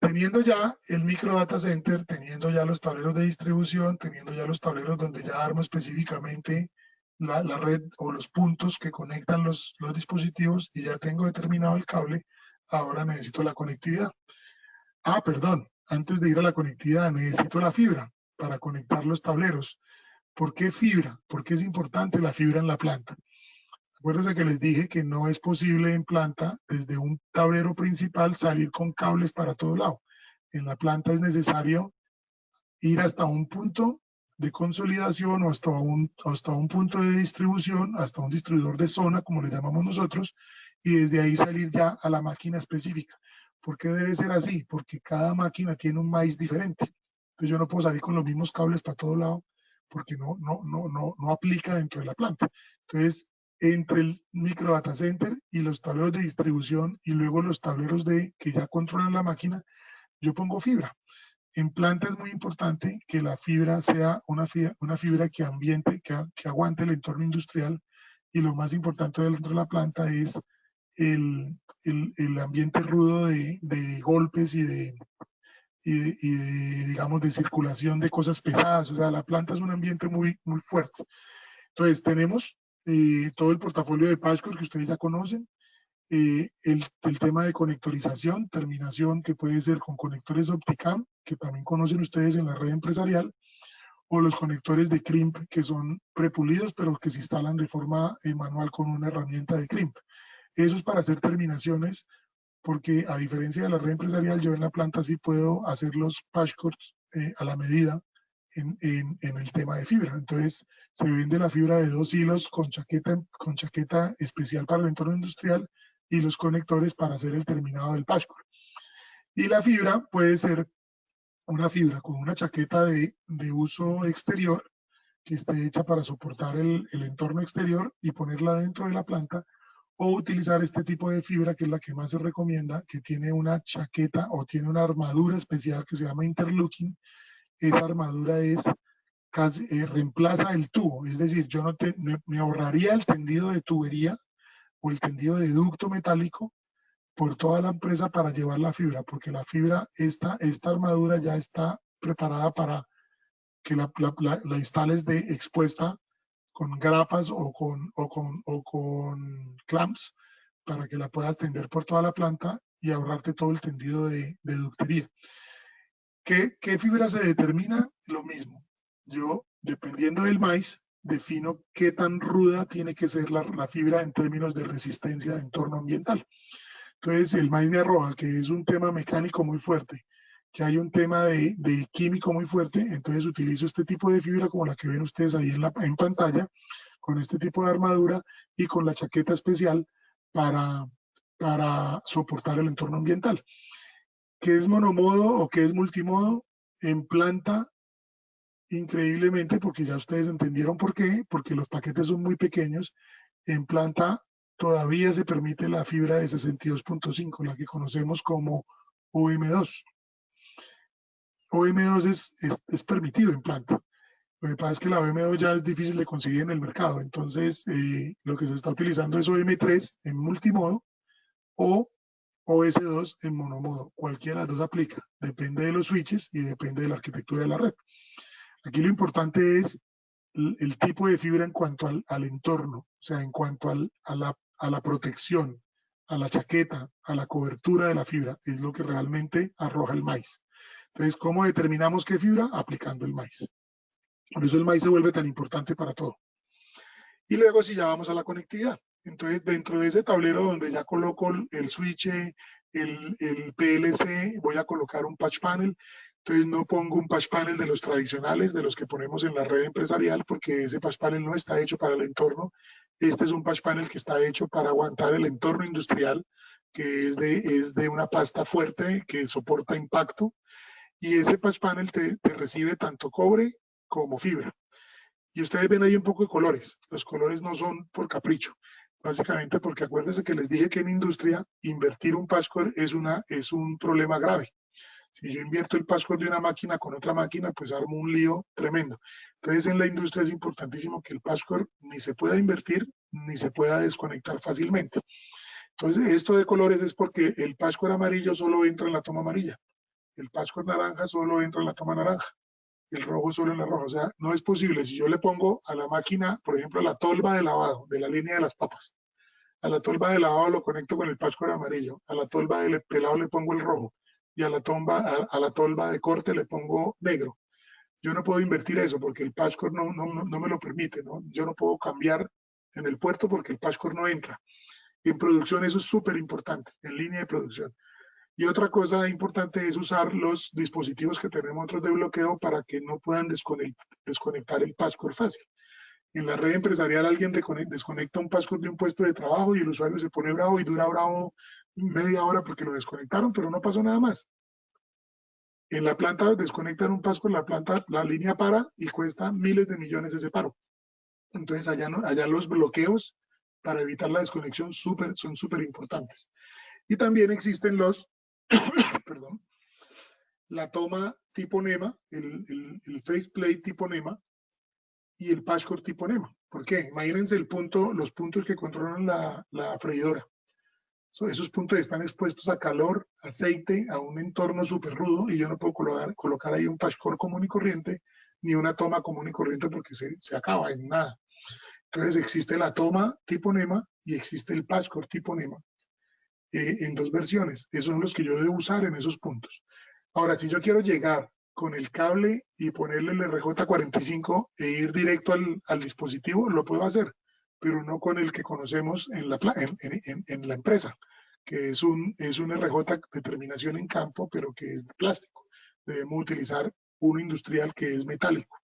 Teniendo ya el micro data center, teniendo ya los tableros de distribución, teniendo ya los tableros donde ya armo específicamente la red o los puntos que conectan los dispositivos y ya tengo determinado el cable, ahora necesito la conectividad. Ah, perdón, antes de ir a la conectividad necesito la fibra para conectar los tableros. ¿Por qué fibra? ¿Por qué es importante la fibra en la planta? Acuérdense que les dije que no es posible en planta desde un tablero principal salir con cables para todo lado. En la planta es necesario ir hasta un punto de consolidación o hasta un punto de distribución, hasta un distribuidor de zona, como le llamamos nosotros, y desde ahí salir ya a la máquina específica. ¿Por qué debe ser así? Porque cada máquina tiene un maíz diferente. Entonces yo no puedo salir con los mismos cables para todo lado porque no aplica dentro de la planta. Entonces, entre el micro data center y los tableros de distribución y luego los tableros que ya controlan la máquina, yo pongo fibra. En planta es muy importante que la fibra sea una fibra que ambiente, que aguante el entorno industrial, y lo más importante dentro de la planta es el ambiente rudo de golpes y digamos, de circulación de cosas pesadas. O sea, la planta es un ambiente muy fuerte. Entonces, tenemos todo el portafolio de Pashcore que ustedes ya conocen, el tema de conectorización, terminación que puede ser con conectores Opticam, que también conocen ustedes en la red empresarial, o los conectores de crimp, que son prepulidos, pero que se instalan de forma manual con una herramienta de crimp. Eso es para hacer terminaciones, porque a diferencia de la red empresarial, yo en la planta sí puedo hacer los patchcords a la medida en el tema de fibra. Entonces, se vende la fibra de 2 hilos con chaqueta especial para el entorno industrial y los conectores para hacer el terminado del patchcord. Y la fibra puede ser una fibra con una chaqueta de uso exterior que esté hecha para soportar el entorno exterior y ponerla dentro de la planta, o utilizar este tipo de fibra que es la que más se recomienda, que tiene una chaqueta o tiene una armadura especial que se llama interlocking. Esa armadura reemplaza el tubo, es decir, yo no me ahorraría el tendido de tubería o el tendido de ducto metálico por toda la empresa para llevar la fibra, porque la fibra, esta armadura ya está preparada para que la instales expuesta con grapas o con clamps para que la puedas tender por toda la planta y ahorrarte todo el tendido de ductería. ¿Qué fibra se determina? Lo mismo. Yo, dependiendo del maíz, defino qué tan ruda tiene que ser la fibra en términos de resistencia de entorno ambiental. Entonces, el maíz me arroja que es un tema mecánico muy fuerte, que hay un tema de químico muy fuerte, entonces utilizo este tipo de fibra como la que ven ustedes ahí en pantalla, con este tipo de armadura y con la chaqueta especial para, para soportar el entorno ambiental. ¿Qué es monomodo o qué es multimodo? En planta, increíblemente, porque ya ustedes entendieron por qué, porque los paquetes son muy pequeños, en planta todavía se permite la fibra de 62.5, la que conocemos como OM2. OM2 es permitido en planta. Lo que pasa es que la OM2 ya es difícil de conseguir en el mercado, entonces lo que se está utilizando es OM3 en multimodo o OS2 en monomodo. Cualquiera de las dos aplica, depende de los switches y depende de la arquitectura de la red. Aquí lo importante es el tipo de fibra en cuanto al entorno, o sea, en cuanto a la protección, a la chaqueta, a la cobertura de la fibra, es lo que realmente arroja el maíz. Entonces, ¿cómo determinamos qué fibra? Aplicando el maíz. Por eso el maíz se vuelve tan importante para todo. Y luego si ya vamos a la conectividad. Entonces, dentro de ese tablero donde ya coloco el switch, el PLC, voy a colocar un patch panel. Entonces no pongo un patch panel de los tradicionales, de los que ponemos en la red empresarial, porque ese patch panel no está hecho para el entorno. Este es un patch panel que está hecho para aguantar el entorno industrial, que es de una pasta fuerte que soporta impacto. Y ese patch panel te recibe tanto cobre como fibra. Y ustedes ven ahí un poco de colores. Los colores no son por capricho, básicamente porque acuérdense que les dije que en industria invertir un passcode es un problema grave. Si yo invierto el passcode de una máquina con otra máquina, pues armo un lío tremendo. Entonces en la industria es importantísimo que el passcode ni se pueda invertir ni se pueda desconectar fácilmente. Entonces esto de colores es porque el passcode amarillo solo entra en la toma amarilla, el passcode naranja solo entra en la toma naranja, el rojo solo en la roja. O sea, no es posible. Si yo le pongo a la máquina, por ejemplo, la tolva de lavado de la línea de las papas, A la tolva de lavado lo conecto con el patchcore amarillo, a la tolva de pelado le pongo el rojo y a la tolva de corte le pongo negro. Yo no puedo invertir eso porque el patchcore no me lo permite, ¿no? Yo no puedo cambiar en el puerto porque el patchcore no entra. En producción eso es súper importante, en línea de producción. Y otra cosa importante es usar los dispositivos que tenemos nosotros de bloqueo para que no puedan desconectar el patchcore fácil. En la red empresarial alguien desconecta un passcode de un puesto de trabajo y el usuario se pone bravo y dura bravo media hora porque lo desconectaron, pero no pasó nada más. En la planta desconectan un passcode, la línea para y cuesta miles de millones ese paro. Entonces allá los bloqueos para evitar la desconexión son súper importantes. Y también existen perdón, la toma tipo NEMA, el faceplate tipo NEMA, y el patchcore tipo NEMA. ¿Por qué? Imagínense los puntos que controlan la freidora. Esos puntos están expuestos a calor, aceite, a un entorno súper rudo y yo no puedo colocar ahí un patchcore común y corriente ni una toma común y corriente porque se acaba en nada. Entonces existe la toma tipo NEMA y existe el patchcore tipo NEMA en dos versiones. Esos son los que yo debo usar en esos puntos. Ahora, si yo quiero llegar con el cable y ponerle el RJ45 e ir directo al dispositivo, lo puedo hacer, pero no con el que conocemos en la empresa, que es un RJ de terminación en campo, pero que es de plástico. Debemos utilizar uno industrial que es metálico,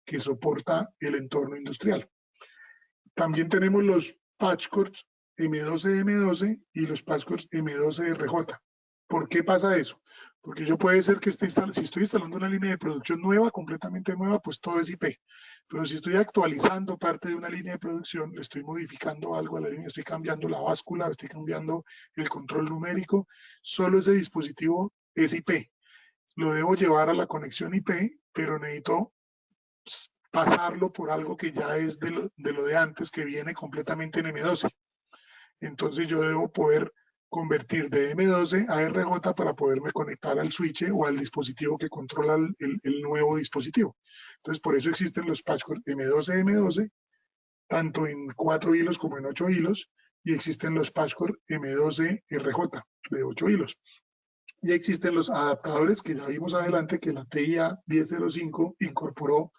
que soporta el entorno industrial. También tenemos los patchcores M12M12 y los patchcores M12RJ. ¿Por qué pasa eso? Porque yo puede ser que si estoy instalando una línea de producción nueva, completamente nueva, pues todo es IP. Pero si estoy actualizando parte de una línea de producción, le estoy modificando algo a la línea, estoy cambiando la báscula, estoy cambiando el control numérico, solo ese dispositivo es IP. Lo debo llevar a la conexión IP, pero necesito pasarlo por algo que ya es de lo de antes, que viene completamente en M12. Entonces yo debo poder convertir de M12 a RJ para poderme conectar al switch o al dispositivo que controla el nuevo dispositivo. Entonces por eso existen los patchcores M12 M12, tanto en 4 hilos como en 8 hilos, y existen los patchcores M12 RJ de 8 hilos. Y existen los adaptadores que ya vimos adelante que la TIA 1005 incorporó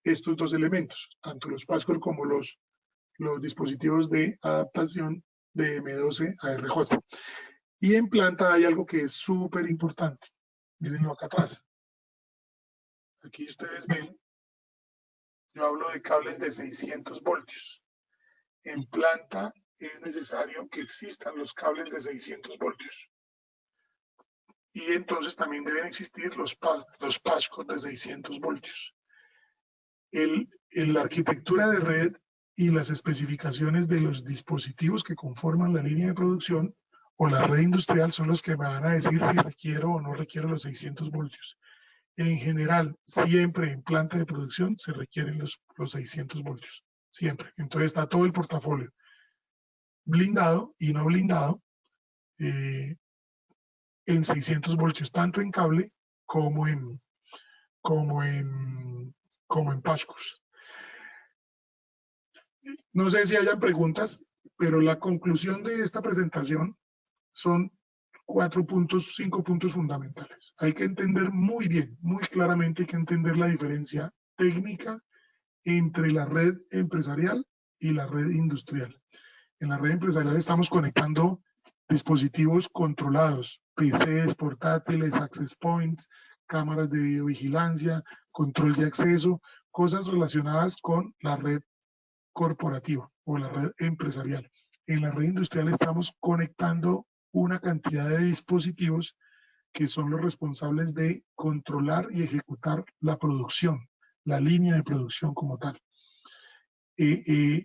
estos dos elementos, tanto los patchcores como los dispositivos de adaptación de M12 a RJ. Y en planta hay algo que es súper importante. Mírenlo acá atrás. Aquí ustedes ven, yo hablo de cables de 600 voltios. En planta es necesario que existan los cables de 600 voltios. Y entonces también deben existir los patchcores de 600 voltios. La arquitectura de red y las especificaciones de los dispositivos que conforman la línea de producción o la red industrial son los que me van a decir si requiero o no requiero los 600 voltios. En general, siempre en planta de producción se requieren los 600 voltios, siempre. Entonces está todo el portafolio, blindado y no blindado, en 600 voltios, tanto en cable como en patchcores. No sé si hayan preguntas, pero la conclusión de esta presentación son 4 puntos, 5 puntos fundamentales. Hay que entender muy bien, muy claramente, hay que entender la diferencia técnica entre la red empresarial y la red industrial. En la red empresarial estamos conectando dispositivos controlados, PCs, portátiles, access points, cámaras de videovigilancia, control de acceso, cosas relacionadas con la red corporativa o la red empresarial. En la red industrial estamos conectando una cantidad de dispositivos que son los responsables de controlar y ejecutar la producción, la línea de producción como tal.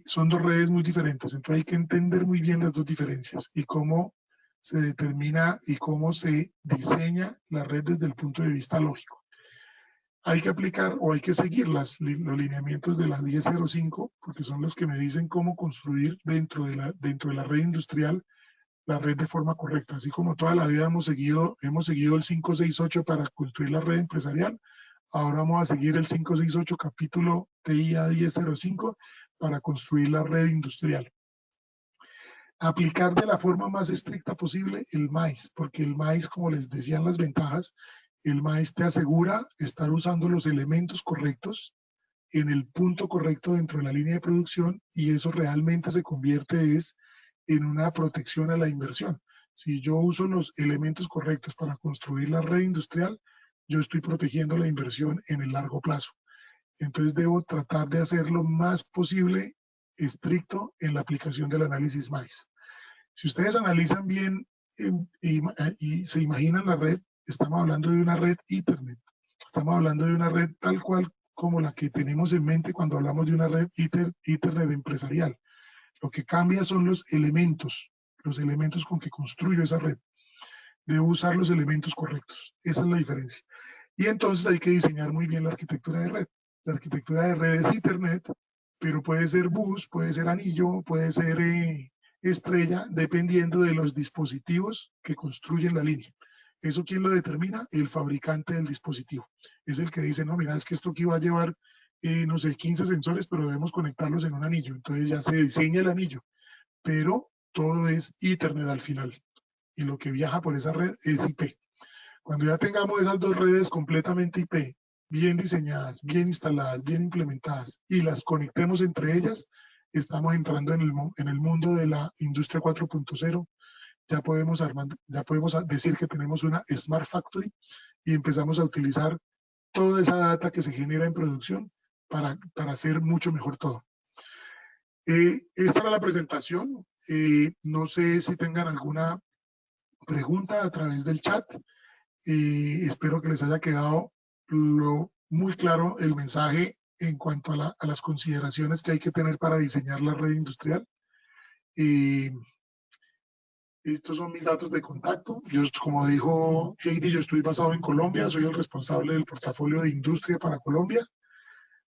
Son dos redes muy diferentes, entonces hay que entender muy bien las dos diferencias y cómo se determina y cómo se diseña la red desde el punto de vista lógico. Hay que aplicar o hay que seguir los lineamientos de la 1005 porque son los que me dicen cómo construir dentro de la red industrial la red de forma correcta. Así como toda la vida hemos seguido el 568 para construir la red empresarial, ahora vamos a seguir el 568 capítulo TIA 1005 para construir la red industrial. Aplicar de la forma más estricta posible el MAIS, porque el MAIS, como les decían las ventajas, el MAIS te asegura estar usando los elementos correctos en el punto correcto dentro de la línea de producción, y eso realmente se convierte en una protección a la inversión. Si yo uso los elementos correctos para construir la red industrial, yo estoy protegiendo la inversión en el largo plazo. Entonces debo tratar de hacer lo más posible estricto en la aplicación del análisis MAIS. Si ustedes analizan bien y se imaginan la red, estamos hablando de una red Ethernet. Estamos hablando de una red tal cual como la que tenemos en mente cuando hablamos de una red Ethernet empresarial. Lo que cambia son los elementos con que construyo esa red. Debo usar los elementos correctos. Esa es la diferencia. Y entonces hay que diseñar muy bien la arquitectura de red. La arquitectura de red es Ethernet, pero puede ser bus, puede ser anillo, puede ser estrella, dependiendo de los dispositivos que construyen la línea. ¿Eso quién lo determina? El fabricante del dispositivo. Es el que dice, no, mira, es que esto aquí va a llevar, no sé, 15 sensores, pero debemos conectarlos en un anillo. Entonces ya se diseña el anillo, pero todo es Ethernet al final. Y lo que viaja por esa red es IP. Cuando ya tengamos esas dos redes completamente IP, bien diseñadas, bien instaladas, bien implementadas, y las conectemos entre ellas, estamos entrando en el mundo de la industria 4.0. Ya podemos decir que tenemos una Smart Factory y empezamos a utilizar toda esa data que se genera en producción para hacer mucho mejor todo. Esta era la presentación. No sé si tengan alguna pregunta a través del chat. Espero que les haya quedado muy claro el mensaje en cuanto a las consideraciones que hay que tener para diseñar la red industrial. Estos son mis datos de contacto. Yo, como dijo Heidi, yo estoy basado en Colombia, soy el responsable del portafolio de industria para Colombia,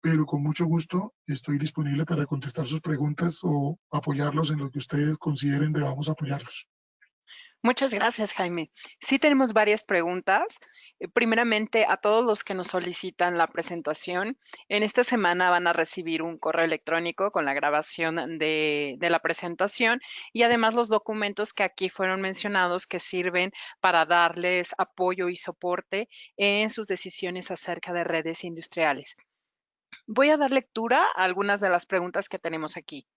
pero con mucho gusto estoy disponible para contestar sus preguntas o apoyarlos en lo que ustedes consideren debamos apoyarlos. Muchas gracias, Jaime. Sí tenemos varias preguntas. Primeramente, a todos los que nos solicitan la presentación, en esta semana van a recibir un correo electrónico con la grabación de la presentación y además los documentos que aquí fueron mencionados que sirven para darles apoyo y soporte en sus decisiones acerca de redes industriales. Voy a dar lectura a algunas de las preguntas que tenemos aquí.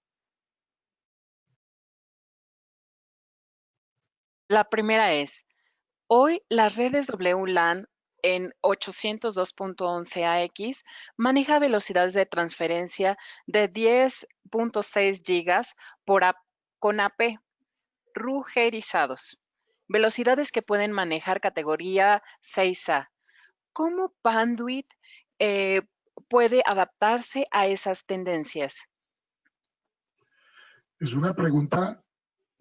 La primera es, hoy las redes WLAN en 802.11ax maneja velocidades de transferencia de 10.6 gigas con AP rugerizados, velocidades que pueden manejar categoría 6A. ¿Cómo Panduit puede adaptarse a esas tendencias? Es una pregunta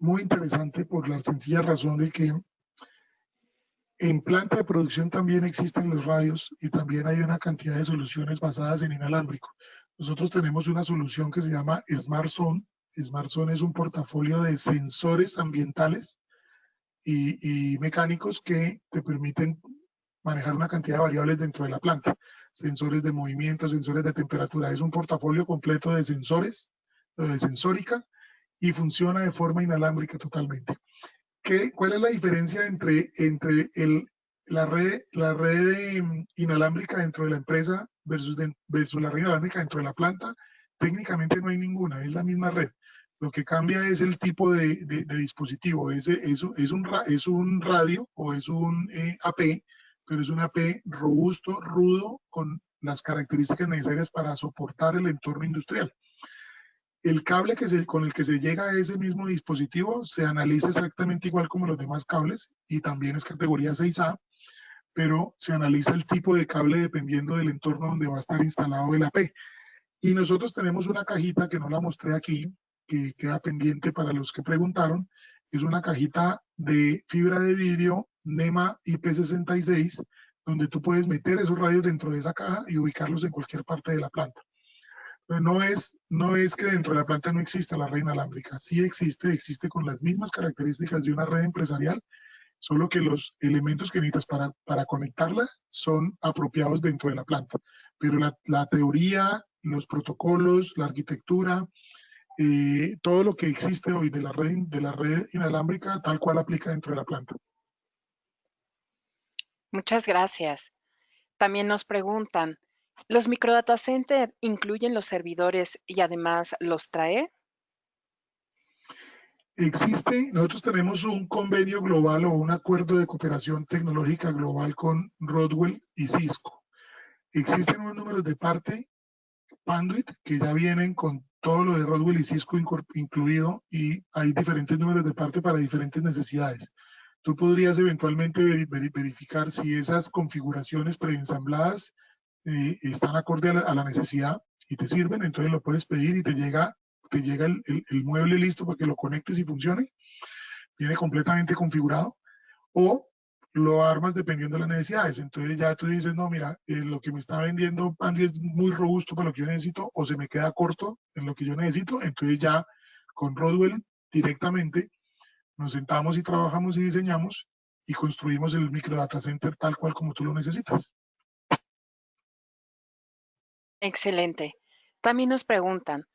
muy interesante por la sencilla razón de que en planta de producción también existen los radios y también hay una cantidad de soluciones basadas en inalámbrico. Nosotros tenemos una solución que se llama SmartZone. SmartZone es un portafolio de sensores ambientales y mecánicos que te permiten manejar una cantidad de variables dentro de la planta. Sensores de movimiento, sensores de temperatura. Es un portafolio completo de sensores, de sensórica, y funciona de forma inalámbrica totalmente. ¿Cuál es la diferencia entre la red inalámbrica dentro de la empresa versus la red inalámbrica dentro de la planta? Técnicamente no hay ninguna, es la misma red. Lo que cambia es el tipo de dispositivo. Es un radio o es un AP, pero es un AP robusto, rudo, con las características necesarias para soportar el entorno industrial. El cable con el que se llega a ese mismo dispositivo se analiza exactamente igual como los demás cables y también es categoría 6A, pero se analiza el tipo de cable dependiendo del entorno donde va a estar instalado el AP. Y nosotros tenemos una cajita que no la mostré aquí, que queda pendiente para los que preguntaron. Es una cajita de fibra de vidrio NEMA IP66, donde tú puedes meter esos radios dentro de esa caja y ubicarlos en cualquier parte de la planta. No es que dentro de la planta no exista la red inalámbrica, sí existe con las mismas características de una red empresarial, solo que los elementos que necesitas para conectarla son apropiados dentro de la planta. Pero la teoría, los protocolos, la arquitectura, todo lo que existe hoy de la red inalámbrica tal cual aplica dentro de la planta. Muchas gracias. También nos preguntan, ¿los microdata center incluyen los servidores y además los trae? Nosotros tenemos un convenio global o un acuerdo de cooperación tecnológica global con Rodwell y Cisco. Existen unos números de parte Panduit que ya vienen con todo lo de Rodwell y Cisco incluido, y hay diferentes números de parte para diferentes necesidades. Tú podrías eventualmente verificar si esas configuraciones preensambladas están acorde a la necesidad y te sirven, entonces lo puedes pedir y te llega el mueble listo para que lo conectes y funcione. Viene completamente configurado, o lo armas dependiendo de las necesidades. Entonces ya tú dices, no, mira, lo que me está vendiendo Pandy es muy robusto para lo que yo necesito, o se me queda corto en lo que yo necesito. Entonces ya con Rodwell directamente nos sentamos y trabajamos y diseñamos y construimos el micro data center tal cual como tú lo necesitas. Excelente. También nos preguntan,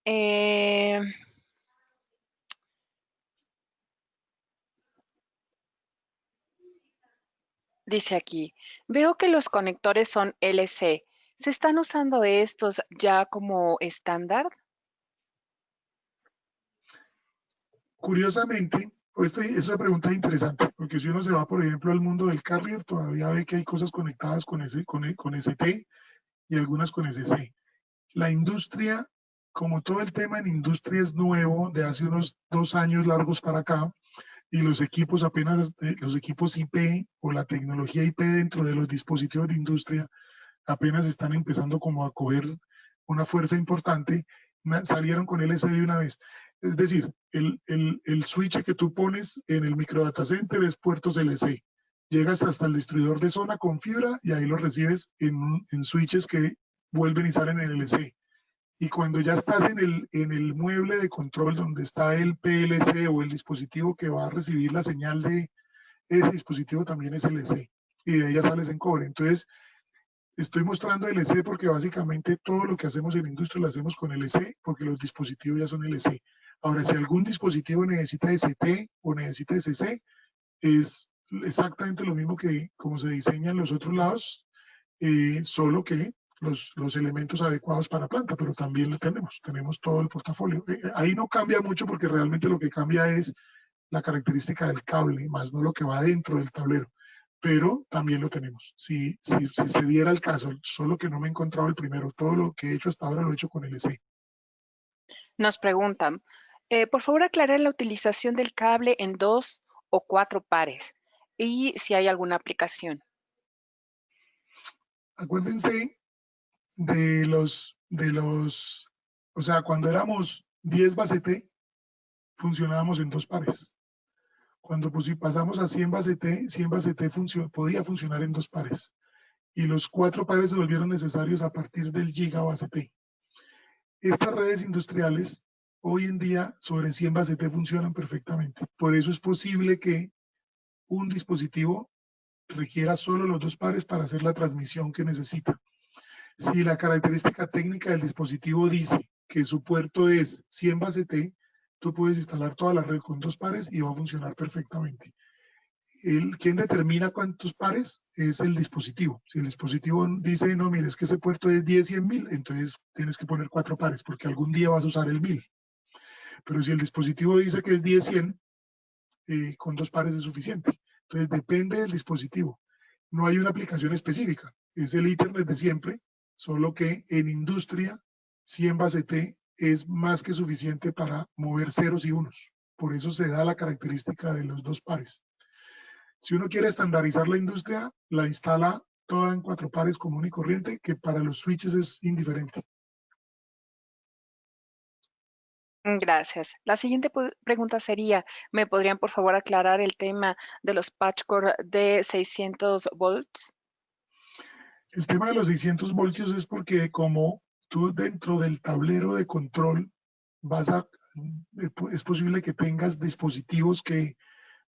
eh, dice aquí, veo que los conectores son LC. ¿Se están usando estos ya como estándar? Curiosamente, es una pregunta interesante, porque si uno se va, por ejemplo, al mundo del carrier, todavía ve que hay cosas conectadas con ST y algunas con SC. La industria, como todo el tema en industria es nuevo, de hace unos 2 años largos para acá, y los equipos apenas, los equipos IP o la tecnología IP dentro de los dispositivos de industria apenas están empezando como a coger una fuerza importante, salieron con LCD de una vez. Es decir, el switch que tú pones en el micro data center es puertos LC. Llegas hasta el distribuidor de zona con fibra y ahí lo recibes en switches que vuelven y salen en LC. Y cuando ya estás en el mueble de control donde está el PLC o el dispositivo que va a recibir la señal de ese dispositivo, también es LC. Y de ahí ya sales en cobre. Entonces, estoy mostrando LC porque básicamente todo lo que hacemos en industria lo hacemos con LC porque los dispositivos ya son LC. Ahora, si algún dispositivo necesita ST o necesita SC, es exactamente lo mismo que como se diseña en los otros lados, solo que los elementos adecuados para planta, pero también lo tenemos todo el portafolio. Ahí no cambia mucho porque realmente lo que cambia es la característica del cable, más no lo que va dentro del tablero, pero también lo tenemos. Si se diera el caso, solo que no me he encontrado el primero, todo lo que he hecho hasta ahora lo he hecho con LC. Nos preguntan, por favor aclarar la utilización del cable en 2 o 4 pares y si hay alguna aplicación. Acuérdense o sea, cuando éramos 10 base T, funcionábamos en 2 pares. Cuando pasamos a 100 base T, 100 base T podía funcionar en 2 pares. Y los 4 pares se volvieron necesarios a partir del giga base T. Estas redes industriales hoy en día sobre 100 base T funcionan perfectamente. Por eso es posible que un dispositivo requiera solo los 2 pares para hacer la transmisión que necesita. Si la característica técnica del dispositivo dice que su puerto es 100 base T, tú puedes instalar toda la red con 2 pares y va a funcionar perfectamente. ¿Quién determina cuántos pares? Es el dispositivo. Si el dispositivo dice, no, mire, es que ese puerto es 10, 100.000, entonces tienes que poner 4 pares porque algún día vas a usar el 1000. Pero si el dispositivo dice que es 10, 100, con 2 pares es suficiente. Entonces depende del dispositivo. No hay una aplicación específica. Es el Ethernet de siempre, solo que en industria 100 base T es más que suficiente para mover ceros y unos. Por eso se da la característica de los 2 pares. Si uno quiere estandarizar la industria, la instala toda en 4 pares común y corriente, que para los switches es indiferente. Gracias. La siguiente pregunta sería, ¿me podrían por favor aclarar el tema de los patch cord de 600 volts? El tema de los 600 voltios es porque como tú dentro del tablero de control es posible que tengas dispositivos que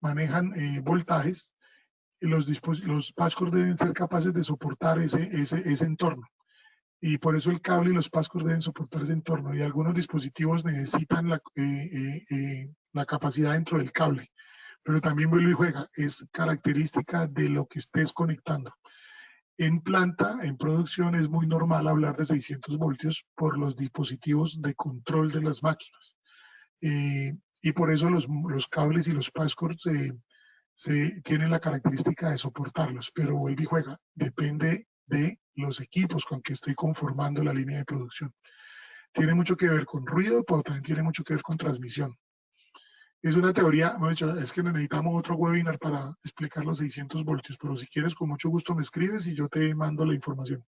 manejan voltajes, los patch cord deben ser capaces de soportar ese entorno. Y por eso el cable y los passcords deben soportar ese entorno. Y algunos dispositivos necesitan la capacidad dentro del cable. Pero también vuelve y juega. Es característica de lo que estés conectando. En planta, en producción, es muy normal hablar de 600 voltios por los dispositivos de control de las máquinas. Y por eso los cables y los passcords tienen la característica de soportarlos, pero vuelve y juega, depende de los equipos con que estoy conformando la línea de producción. Tiene mucho que ver con ruido, pero también tiene mucho que ver con transmisión. Es una teoría, hemos dicho, es que necesitamos otro webinar para explicar los 600 voltios, pero si quieres, con mucho gusto me escribes y yo te mando la información.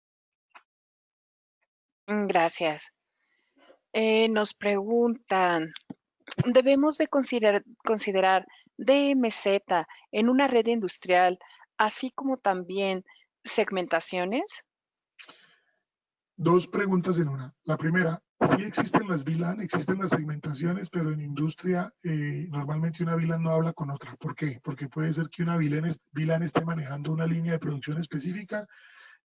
Gracias. Nos preguntan, ¿debemos de considerar DMZ en una red industrial, así como también segmentaciones? Dos preguntas en una. La primera, sí existen las VLAN, existen las segmentaciones, pero en industria normalmente una VLAN no habla con otra. ¿Por qué? Porque puede ser que una VLAN esté manejando una línea de producción específica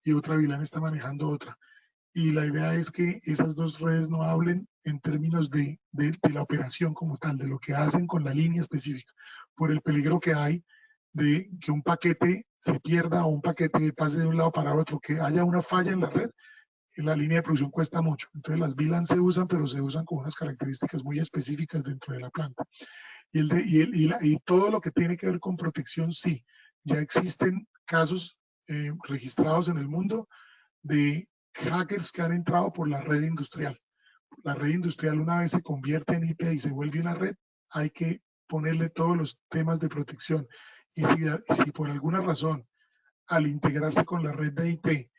y otra VLAN está manejando otra. Y la idea es que esas dos redes no hablen en términos de la operación como tal, de lo que hacen con la línea específica, por el peligro que hay de que un paquete se pierda o un paquete pase de un lado para otro, que haya una falla en la red. En la línea de producción cuesta mucho. Entonces las VLAN se usan, pero se usan con unas características muy específicas dentro de la planta. Y todo lo que tiene que ver con protección, sí. Ya existen casos registrados en el mundo de hackers que han entrado por la red industrial. La red industrial una vez se convierte en IP y se vuelve una red, hay que ponerle todos los temas de protección. Y si por alguna razón al integrarse con la red de IT,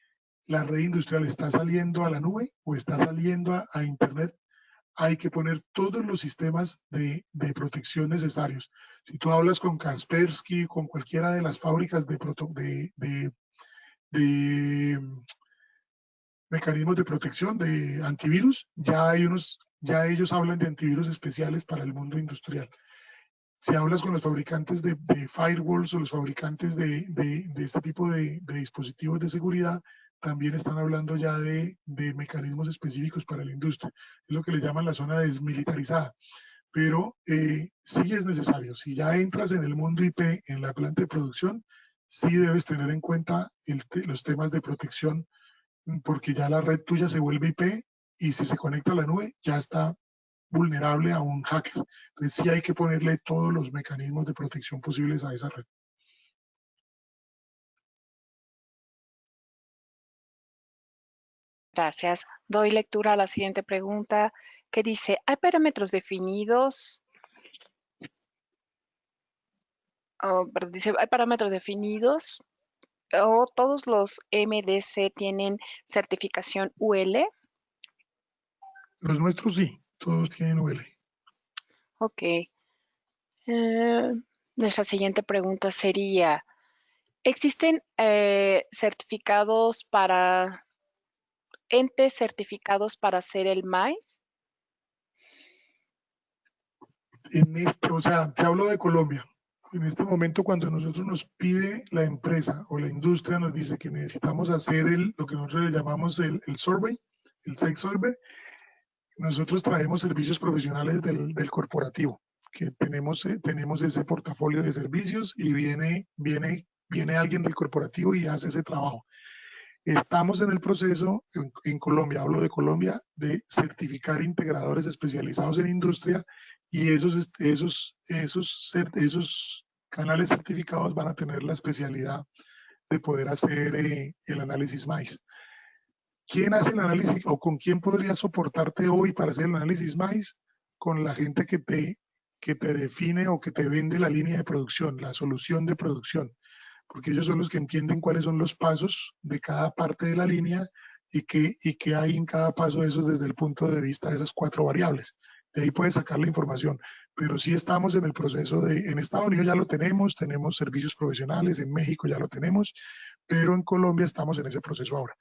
la red industrial está saliendo a la nube o está saliendo a Internet, hay que poner todos los sistemas de protección necesarios. Si tú hablas con Kaspersky, con cualquiera de las fábricas de mecanismos de protección, de antivirus, ya ellos hablan de antivirus especiales para el mundo industrial. Si hablas con los fabricantes de firewalls o los fabricantes de este tipo de dispositivos de seguridad, también están hablando ya de mecanismos específicos para la industria. Es lo que le llaman la zona desmilitarizada. Pero sí es necesario. Si ya entras en el mundo IP, en la planta de producción, sí debes tener en cuenta los temas de protección, porque ya la red tuya se vuelve IP y si se conecta a la nube, ya está vulnerable a un hacker. Entonces sí hay que ponerle todos los mecanismos de protección posibles a esa red. Gracias. Doy lectura a la siguiente pregunta que dice, ¿hay parámetros definidos? Dice, ¿hay parámetros definidos o todos los MDC tienen certificación UL? Los nuestros sí, todos tienen UL. Ok. Nuestra siguiente pregunta sería, ¿existen entes certificados para hacer el maíz? O sea, te hablo de Colombia. En este momento, cuando nosotros nos pide la empresa o la industria, nos dice que necesitamos hacer lo que nosotros le llamamos el survey, el sex survey, nosotros traemos servicios profesionales del corporativo, que tenemos ese portafolio de servicios y viene alguien del corporativo y hace ese trabajo. Estamos en el proceso, en Colombia, hablo de Colombia, de certificar integradores especializados en industria y esos canales certificados van a tener la especialidad de poder hacer el análisis MAIS. ¿Quién hace el análisis o con quién podría soportarte hoy para hacer el análisis MAIS? Con la gente que te define o que te vende la línea de producción, la solución de producción, porque ellos son los que entienden cuáles son los pasos de cada parte de la línea y qué hay en cada paso de esos desde el punto de vista de esas 4 variables. De ahí puedes sacar la información, pero sí estamos en el proceso en Estados Unidos ya lo tenemos servicios profesionales, en México ya lo tenemos, pero en Colombia estamos en ese proceso ahora.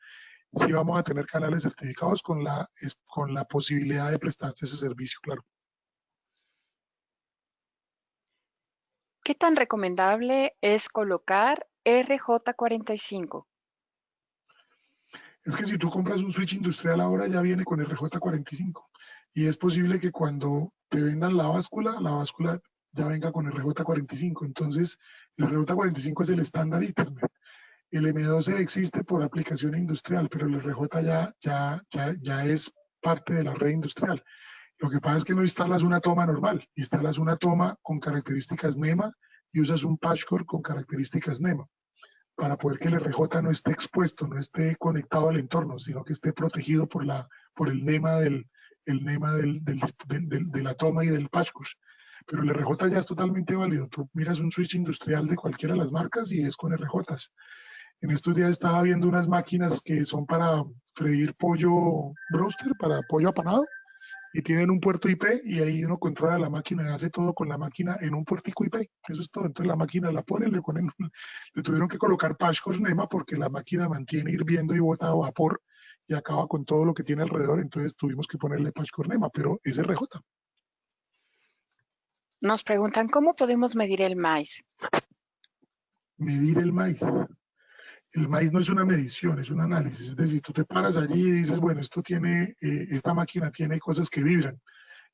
Sí vamos a tener canales certificados con la posibilidad de prestarse ese servicio, claro. ¿Qué tan recomendable es colocar RJ45? Es que si tú compras un switch industrial ahora ya viene con RJ45 y es posible que cuando te vendan la báscula ya venga con RJ45. Entonces, el RJ45 es el estándar Ethernet. El M12 existe por aplicación industrial, pero el RJ ya es parte de la red industrial. Lo que pasa es que no instalas una toma normal, instalas una toma con características NEMA y usas un patchcore con características NEMA para poder que el RJ no esté expuesto, no esté conectado al entorno, sino que esté protegido por el NEMA, de la toma y del patchcore. Pero el RJ ya es totalmente válido. Tú miras un switch industrial de cualquiera de las marcas y es con RJs. En estos días estaba viendo unas máquinas que son para freír pollo broster, para pollo apanado, y tienen un puerto IP y ahí uno controla la máquina y hace todo con la máquina en un puertico IP. Eso es todo. Entonces la máquina la ponen, le tuvieron que colocar patchcore NEMA porque la máquina mantiene hirviendo y bota vapor y acaba con todo lo que tiene alrededor. Entonces tuvimos que ponerle patchcore NEMA, pero es RJ. Nos preguntan cómo podemos medir el maíz. Medir el maíz. El maíz no es una medición, es un análisis. Es decir, tú te paras allí y dices, bueno, esta máquina tiene cosas que vibran.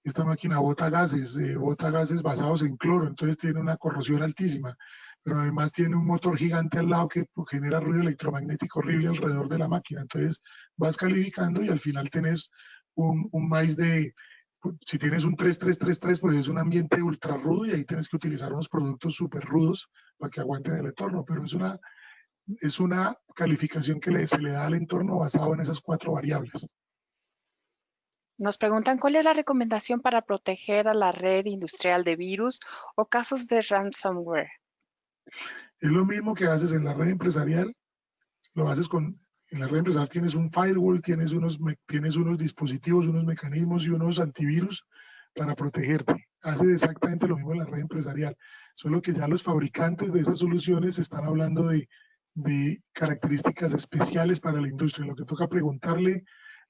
Esta máquina bota gases basados en cloro, entonces tiene una corrosión altísima, pero además tiene un motor gigante al lado que genera ruido electromagnético horrible alrededor de la máquina. Entonces vas calificando y al final tenés un maíz si tienes un 3333, pues es un ambiente ultra rudo y ahí tienes que utilizar unos productos súper rudos para que aguanten el entorno, pero es una calificación se le da al entorno basado en esas cuatro variables. Nos preguntan cuál es la recomendación para proteger a la red industrial de virus o casos de ransomware. Es lo mismo que haces en la red empresarial, lo haces en la red empresarial tienes un firewall, tienes unos dispositivos, unos mecanismos y unos antivirus para protegerte. Haces exactamente lo mismo en la red empresarial, solo que ya los fabricantes de esas soluciones están hablando de características especiales para la industria. Lo que toca preguntarle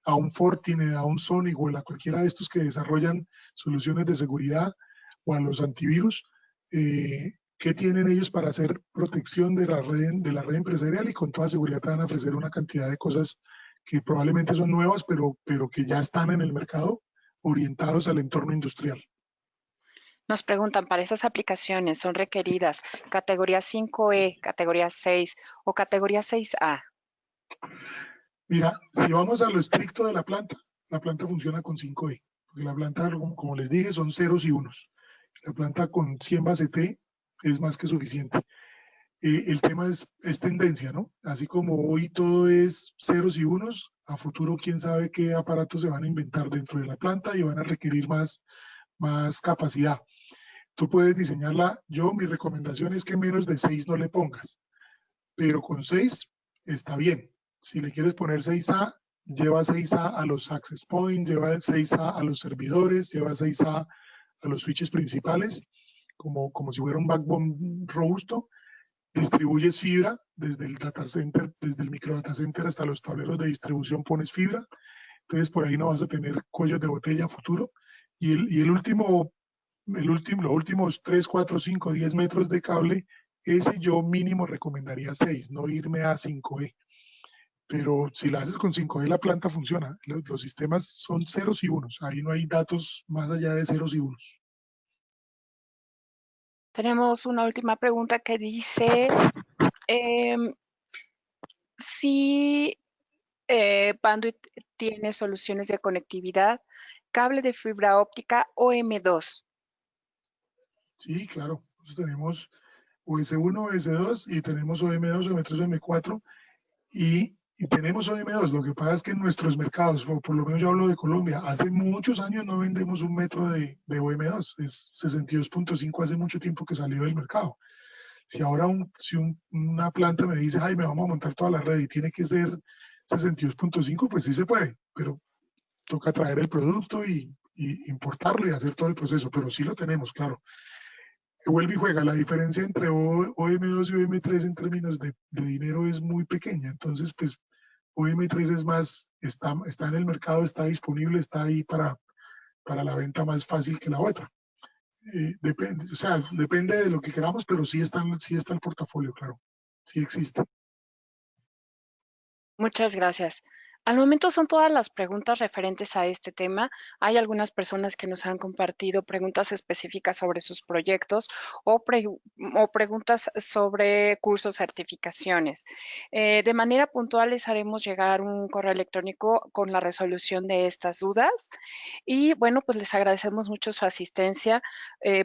a un Fortinet, a un Sonic a cualquiera de estos que desarrollan soluciones de seguridad o a los antivirus, qué tienen ellos para hacer protección de la red empresarial y con toda seguridad te van a ofrecer una cantidad de cosas que probablemente son nuevas, pero que ya están en el mercado orientados al entorno industrial. Nos preguntan, para esas aplicaciones, ¿son requeridas categoría 5E, categoría 6 o categoría 6A? Mira, si vamos a lo estricto de la planta funciona con 5E, porque la planta, como les dije, son ceros y unos. La planta con 100 base T es más que suficiente. El tema es tendencia, ¿no? Así como hoy todo es ceros y unos, a futuro quién sabe qué aparatos se van a inventar dentro de la planta y van a requerir más capacidad. Tú puedes diseñarla, mi recomendación es que menos de 6 no le pongas, pero con 6 está bien. Si le quieres poner 6A, lleva 6A a los access points, lleva 6A a los servidores, lleva 6A a los switches principales, como si fuera un backbone robusto. Distribuyes fibra desde el data center, desde el micro data center hasta los tableros de distribución pones fibra. Entonces por ahí no vas a tener cuellos de botella a futuro. Los últimos 3, 4, 5, 10 metros de cable, ese yo mínimo recomendaría 6, no irme a 5E. Pero si la haces con 5E, la planta funciona. Los sistemas son ceros y unos. Ahí no hay datos más allá de ceros y unos. Tenemos una última pregunta que dice, si Panduit tiene soluciones de conectividad, cable de fibra óptica o M2. Sí, claro. Nosotros tenemos OS1, OS2 y tenemos OM2, OM3, OM4 y tenemos OM2. Lo que pasa es que en nuestros mercados, o por lo menos yo hablo de Colombia, hace muchos años no vendemos un metro de OM2. Es 62.5 hace mucho tiempo que salió del mercado. Si ahora una planta me dice, ay, me vamos a montar toda la red y tiene que ser 62.5, pues sí se puede, pero toca traer el producto y importarlo y hacer todo el proceso, pero sí lo tenemos, claro. Vuelve y juega. La diferencia entre OM2 y OM3 en términos de dinero es muy pequeña. Entonces, pues OM3 es más, está en el mercado, está disponible, está ahí para la venta más fácil que la otra. Depende, o sea, depende de lo que queramos, pero sí está el portafolio, claro. Sí existe. Muchas gracias. Al momento son todas las preguntas referentes a este tema. Hay algunas personas que nos han compartido preguntas específicas sobre sus proyectos o preguntas sobre cursos, certificaciones. De manera puntual les haremos llegar un correo electrónico con la resolución de estas dudas. Y bueno, pues les agradecemos mucho su asistencia.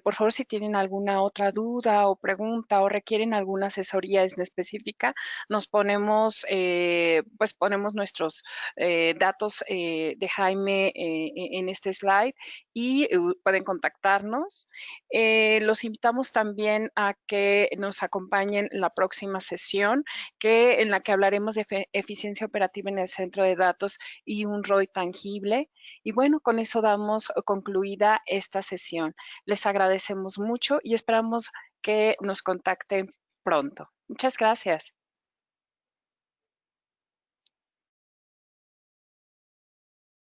Por favor, si tienen alguna otra duda o pregunta o requieren alguna asesoría en específica, nos ponemos, pues ponemos nuestros datos de Jaime en este slide y pueden contactarnos. Los invitamos también a que nos acompañen la próxima sesión en la que hablaremos de eficiencia operativa en el centro de datos y un ROI tangible. Y bueno, con eso damos concluida esta sesión. Les agradecemos mucho y esperamos que nos contacten pronto. Muchas gracias.